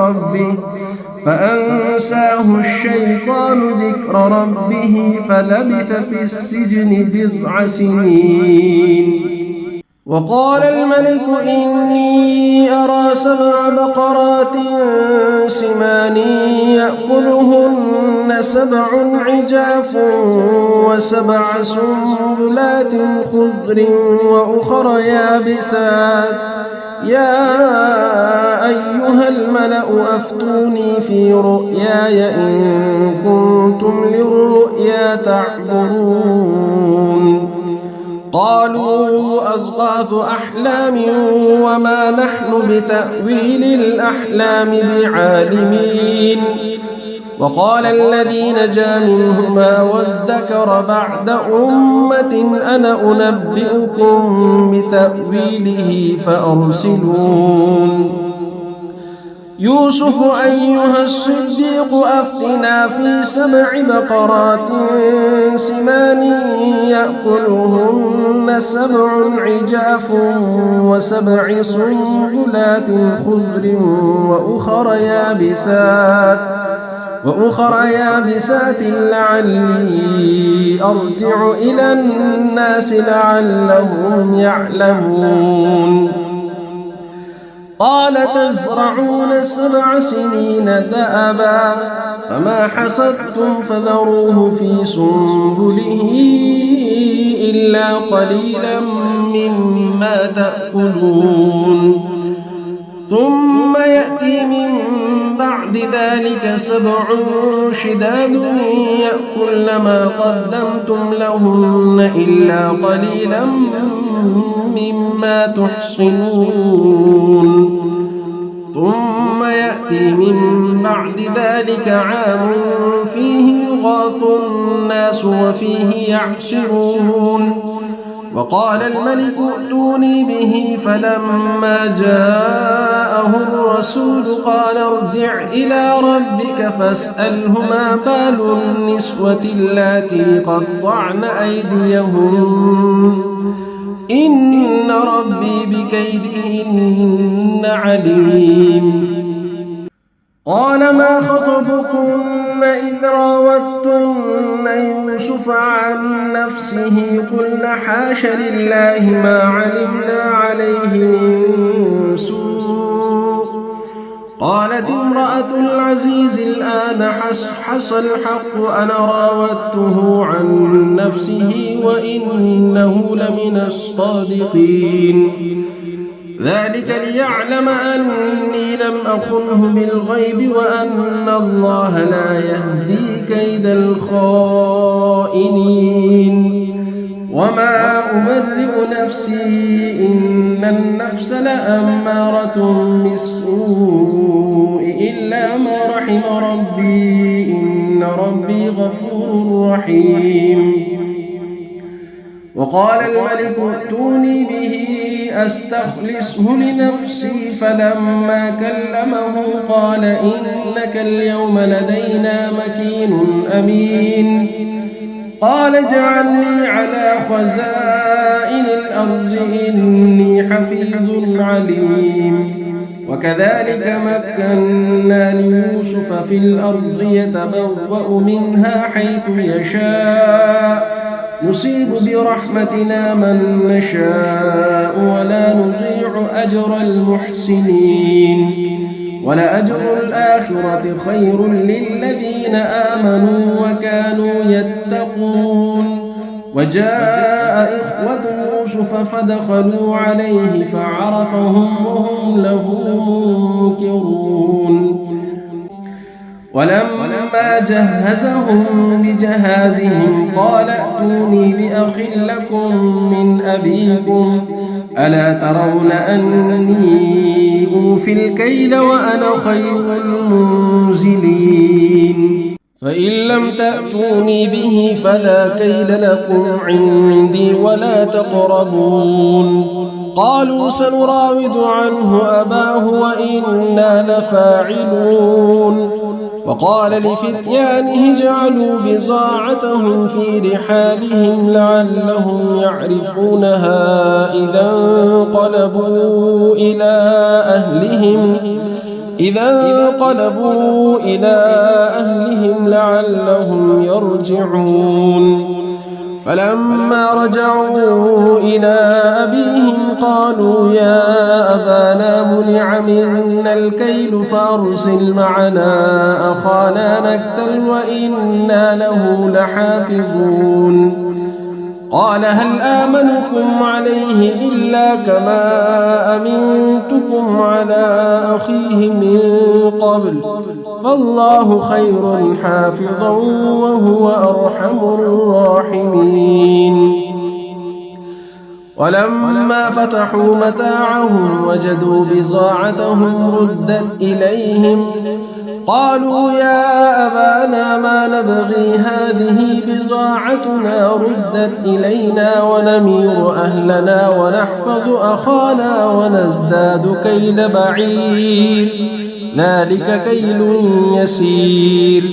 ربه فلبث في السجن بضع سنين وقال الملك إني أرى 7 بقرات سمان يأكلهن 7 عجاف و7 سنبلات خضر وأخر يابسات يا أيها الملأ أفتوني في رؤياي إن كنتم للرؤيا تعبرون قالوا أضغاث أحلام وما نحن بتأويل الأحلام بعالمين وقال الذي نجا منهما وادكر بعد أمة أنا أنبئكم بتأويله فأرسلون يوسف أيها الصديق أفتنا في 7 بقرات سمان يأكلهن 7 عجاف و7 سنبلات خضر وأخر يابسات لعلي أرجع إلى الناس لعلهم يعلمون قال تزرعون 7 سنين دأبا فما حصدتم فذروه في سنبله إلا قليلا مما تأكلون ثم يأتي من بعد ذلك 7 شداد يأكلن ما قدمتم لهن إلا قليلا مما تحصنون ثم يأتي من بعد ذلك عام فيه يغاث الناس وفيه يعصرون وقال الملك ائتوني به فلما جاءه الرسول قال ارجع إلى ربك فاسأله ما بال النسوة اللاتي قطعن أيديهن إن ربي بكيدهن عليم. قال ما خطبكن إذ راوتن يوسف عن نفسه قلن حاش لله ما علمنا عليه من سوء. قالت امرأة العزيز الآن حصحص الحق أنا راودته عن نفسه وإنه لمن الصادقين. ذلك ليعلم أني لم أخنه بالغيب وأن الله لا يهدي كيد الخائنين. وما أبرئ نفسي إن النفس لأمارة بالسوء إلا ما رحم ربي إن ربي غفور رحيم. وقال الملك ائتوني به أستخلصه لنفسي فلما كلمه قال إنك اليوم لدينا مكين أمين. قال اجعلني على خزائن الأرض إني حفيظ عليم. وكذلك مكنا ليوسف في الأرض يتبوأ منها حيث يشاء نصيب برحمتنا من نشاء ولا نضيع أجر المحسنين. ولأجر الآخرة خير للذين آمنوا وكانوا يتقون. وجاء إخوة يوسف فدخلوا عليه فعرفهم وهم له منكرون. ولما جهزهم بجهازهم قال ائتوني بأخ لكم من أبيكم ألا ترون أني أوفي الكيل وأنا خير المنزلين. فإن لم تأتوني به فلا كيل لكم عندي ولا تقربون. قالوا سنراود عنه أباه وإنا لفاعلون. وقال لفتيانه اجعلوا بضاعتهم في رحالهم لعلهم يعرفونها إذا انقلبوا إلى أهلهم لعلهم يرجعون. فلما رجعوا إلى أبيهم قالوا يا أبانا منع منا الكيل فأرسل معنا أخانا نكتل وإنا له لحافظون. قال هل آمنكم عليه إلا كما أمنتكم على أخيه من قبل فالله خير حافظا وهو أرحم الراحمين. ولما فتحوا متاعهم وجدوا بضاعتهم ردت إليهم قالوا يا أبانا ما نبغي هذه بضاعتنا ردت إلينا ونمير أهلنا ونحفظ أخانا ونزداد كيل بعير ذلك كيل يسير.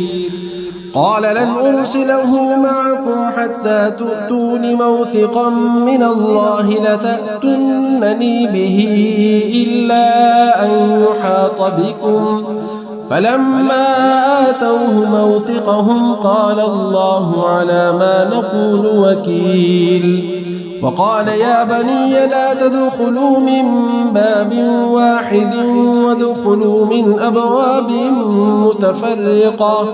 قال لن أرسله معكم حتى تؤتون موثقا من الله لتأتونني به إلا أن يحاط بكم. فلما آتوه موثقهم قال الله على ما نقول وكيل. وقال يا بني لا تدخلوا من باب واحد وادخلوا من أبواب متفرقة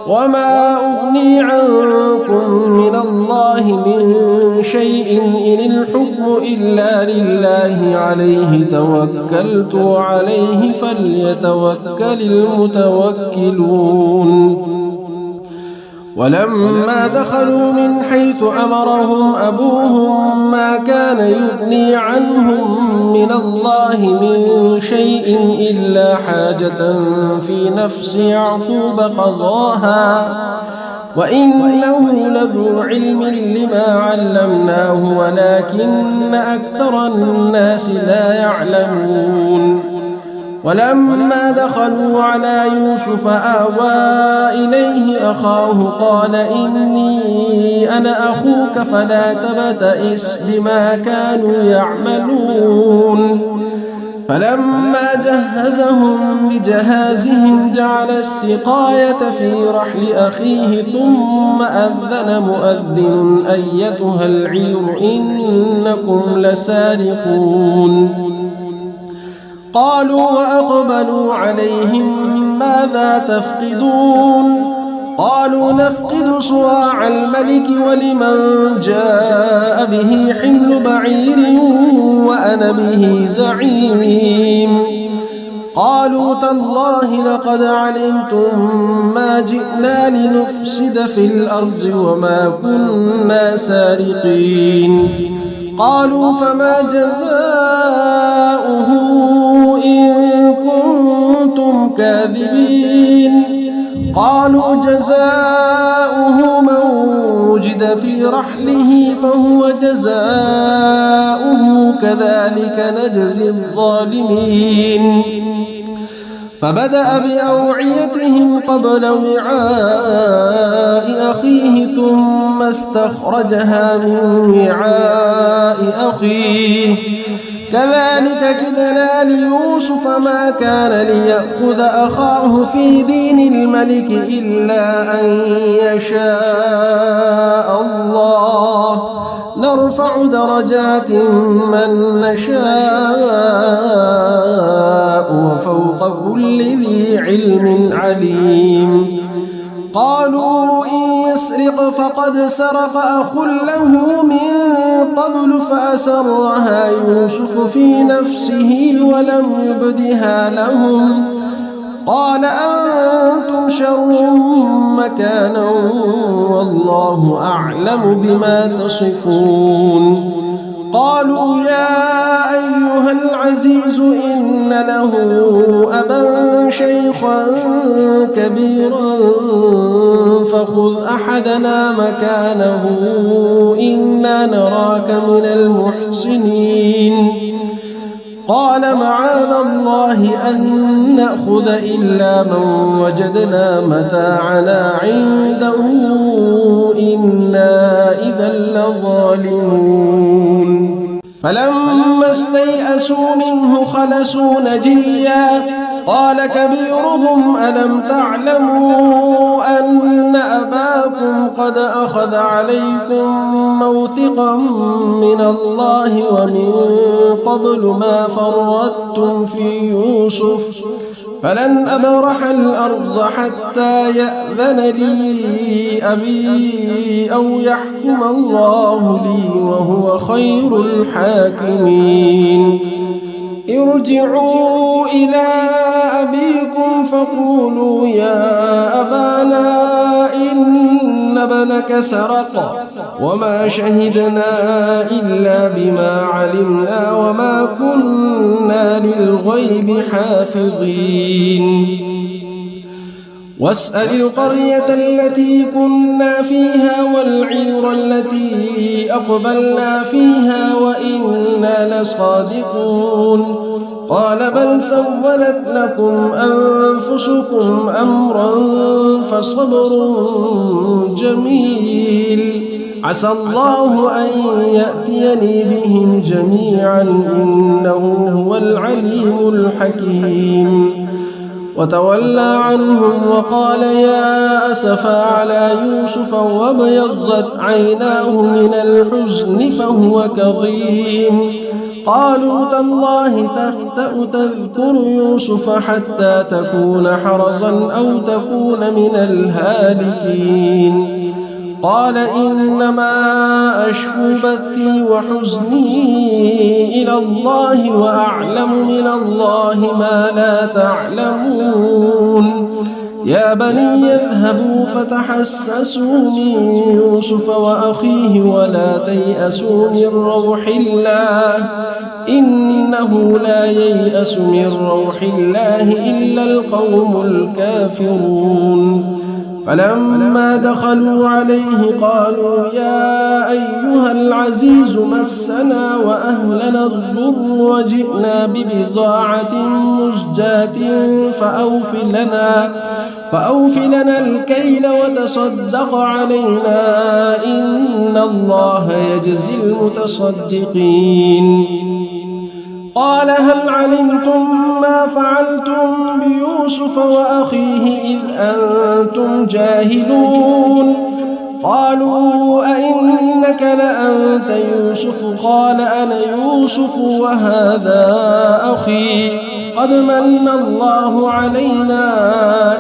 وما أغني عنكم من الله من شيء إن الحكم إلا لله عليه توكلت وعليه فليتوكل المتوكلون. ولما دخلوا من حيث أمرهم أبوهم ما كان يغني عنهم من الله من شيء إلا حاجة في نفس يعقوب قضاها وإنه لذو علم لما علمناه ولكن أكثر الناس لا يعلمون ولما دخلوا على يوسف آوى إليه أخاه قال إني أنا أخوك فلا تبتئس بما كانوا يعملون فلما جهزهم بجهازهم جعل السقاية في رحل أخيه ثم أذن مؤذن أيتها العير إنكم لسارقون قالوا وأقبلوا عليهم ماذا تفقدون قالوا نفقد صواع الملك ولمن جاء به حمل بعير وأنا به زعيم قالوا تالله لقد علمتم ما جئنا لنفسد في الأرض وما كنا سارقين قالوا فما جزاؤه إن كنتم كاذبين قالوا جزاؤه من وجد في رحله فهو جزاؤه كذلك نجزي الظالمين فبدأ بأوعيتهم قبل وعاء أخيه ثم استخرجها من وعاء أخيه كذلك كدنا ليوسف ما كان ليأخذ أخاه في دين الملك إلا أن يشاء الله نرفع درجات من نشاء وفوق كل ذي علم عليم قالوا إن يسرق فقد سرق أخ له من قبل فأسرها يوسف في نفسه ولم يبدها لهم قال أنتم شر مكانا والله أعلم بما تصفون قالوا يا أيها العزيز إن له أبا شيخا كبيرا فخذ أحدنا مكانه إنا نراك من المحسنين قال معاذ الله أن نأخذ إلا من وجدنا متاعنا عنده إنا إذا لظالمون فلما استيئسوا منه خلصوا نجيا قال كبيرهم ألم تعلموا أن أباكم قد أخذ عليكم موثقا من الله ومن قبل ما فرطتم في يوسف فلن أبرح الأرض حتى يأذن لي أبي أو يحكم الله لي وهو خير الحاكمين ارجعوا إلى أبيكم فقولوا يا أبانا إن ابنك سرق وما شهدنا إلا بما علمنا وما كنا للغيب حافظين واسأل القرية التي كنا فيها والعير التي أقبلنا فيها وإنا لصادقون قال بل سولت لكم أنفسكم أمرا فصبر جميل عسى الله أن يأتيني بهم جميعا إنه هو العليم الحكيم وتولى عنهم وقال يا أسفا على يوسف وابيضت عيناه من الحزن فهو كظيم قالوا تالله تفتأ تذكر يوسف حتى تكون حرضا أو تكون من الهالكين قال إنما أشكو بثي وحزني إلى الله وأعلم من الله ما لا تعلمون يا بني اذهبوا فتحسسوا من يوسف وأخيه ولا تيأسوا من روح الله إنه لا ييأس من روح الله إلا القوم الكافرون فلما دخلوا عليه قالوا يا أيها العزيز مسنا وأهلنا الضر وجئنا ببضاعة مزجاة فأوف لنا الكيل وتصدق علينا إن الله يجزي المتصدقين. قال هل علمتم ما فعلتم بيوسف وأخيه إذ أنتم جاهلون؟ قالوا أئنك لأنت يوسف؟ قال أنا يوسف وهذا أخي قد من الله علينا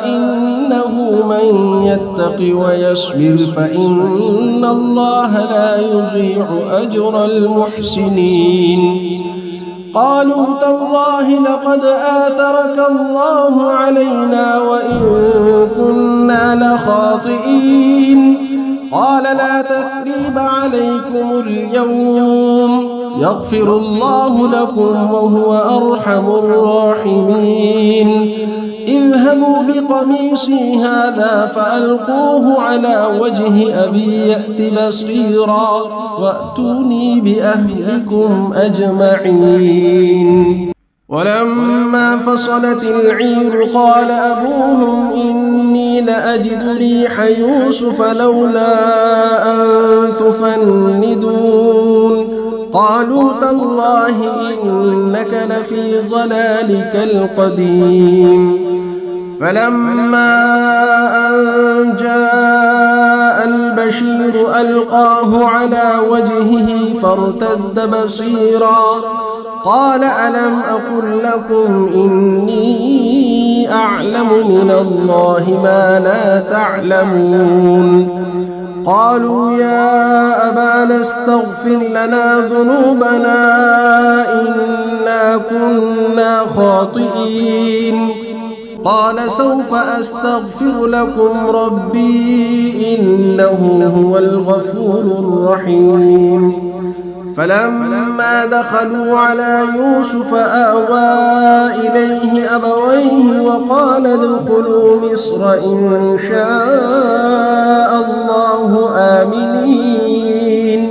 إنه من يتق ويصبر فإن الله لا يضيع أجر المحسنين. قالوا تالله لقد آثرك الله علينا وإن كنا لخاطئين. قال لا تثريب عليكم اليوم يغفر الله لكم وهو أرحم الراحمين. اذهبوا بقميصي هذا فألقوه على وجه أبي يأت بصيرا وأتوني بأهلكم أجمعين. ولما فصلت العير قال أبوهم إني لأجد ريح يوسف لولا أن تفندون. قالوا تالله إنك لفي ضلالك القديم. فلما أن جاء البشير ألقاه على وجهه فارتد بصيرا قال ألم أقل لكم إني أعلم من الله ما لا تعلمون. قالوا يا أبانا استغفر لنا ذنوبنا إنا كنا خاطئين. قال سوف أستغفر لكم ربي إنه هو الغفور الرحيم. فلما دخلوا على يوسف آوى إليه أبويه وقال ادخلوا مصر إن شاء الله آمنين.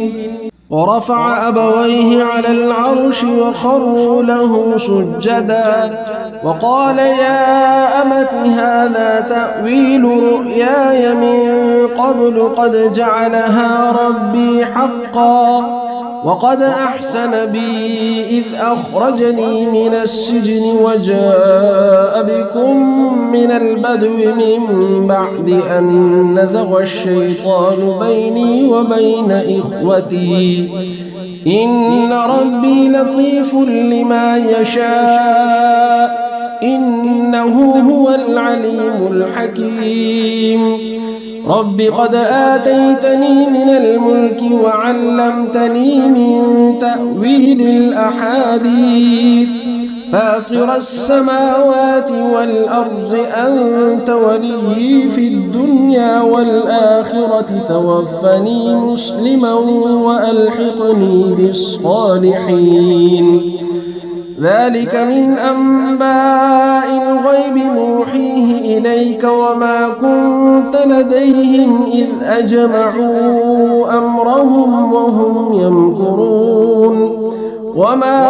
ورفع أبويه على العرش وخروا له سجدا وقال يا أمت هذا تأويل رؤياي من قبل قد جعلها ربي حقا وقد أحسن بي إذ أخرجني من السجن وجاء بكم من البدو من بعد أن نزغ الشيطان بيني وبين إخوتي إن ربي لطيف لما يشاء إنه هو العليم الحكيم. رب قد آتيتني من الملك وعلمتني من تأويل الأحاديث فاطر السماوات والأرض أنت ولي في الدنيا والآخرة توفني مسلما وألحقني بالصالحين. ذلك من أنباء الغيب نوحيه إليك وما كنت لديهم إذ أجمعوا أمرهم وهم يمكرون وما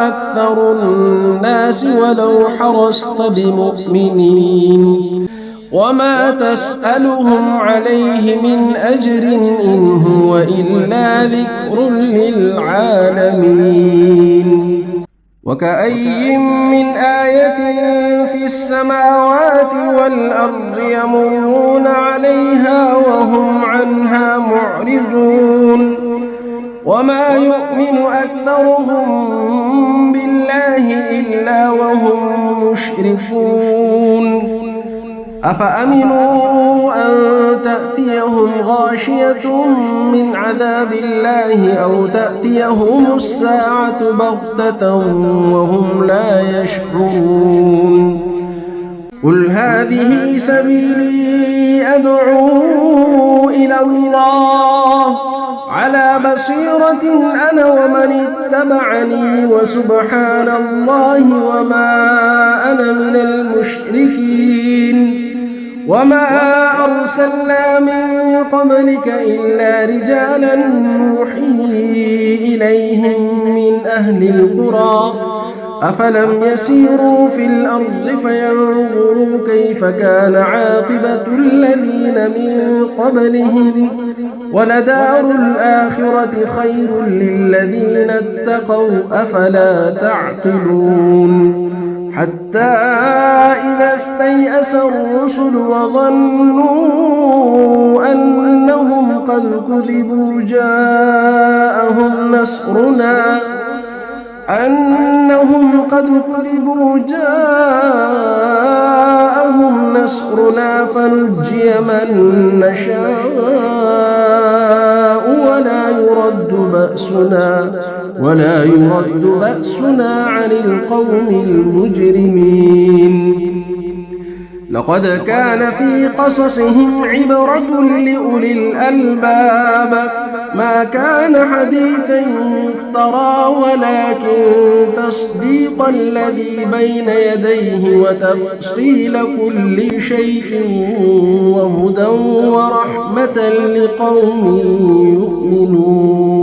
أكثر الناس ولو حرصت بمؤمنين وما تسألهم عليه من أجر إن هو إلا ذكر للعالمين. وكأي من آية في السماوات والأرض يمرون عليها وهم عنها معرضون وما يؤمن أكثرهم بالله إلا وهم مشركون. أفأمنوا أن تأتيهم غاشية من عذاب الله أو تأتيهم الساعة بغتة وهم لا يشعرون. قل هذه سبيلي أدعو إلى الله على بصيرة أنا ومن اتبعني وسبحان الله وما أنا من المشركين. وما أرسلنا من قبلك إلا رجالا نوحي إليهم من أهل القرى أفلم يسيروا في الأرض فينظروا كيف كان عاقبة الذين من قبلهم ولدار الآخرة خير للذين اتقوا أفلا تعقلون حتى إذا استيأس الرسل وظنوا أنهم قد كذبوا جاءهم نصرنا فنجي من نشاء ولا يرد بأسنا عن القوم المجرمين لقد كان في قصصهم عبرة لأولي الألباب ما كان حديثا يفترى ولكن تصديق الذي بين يديه وتفصيل كل شيء وهدى ورحمة لقوم يؤمنون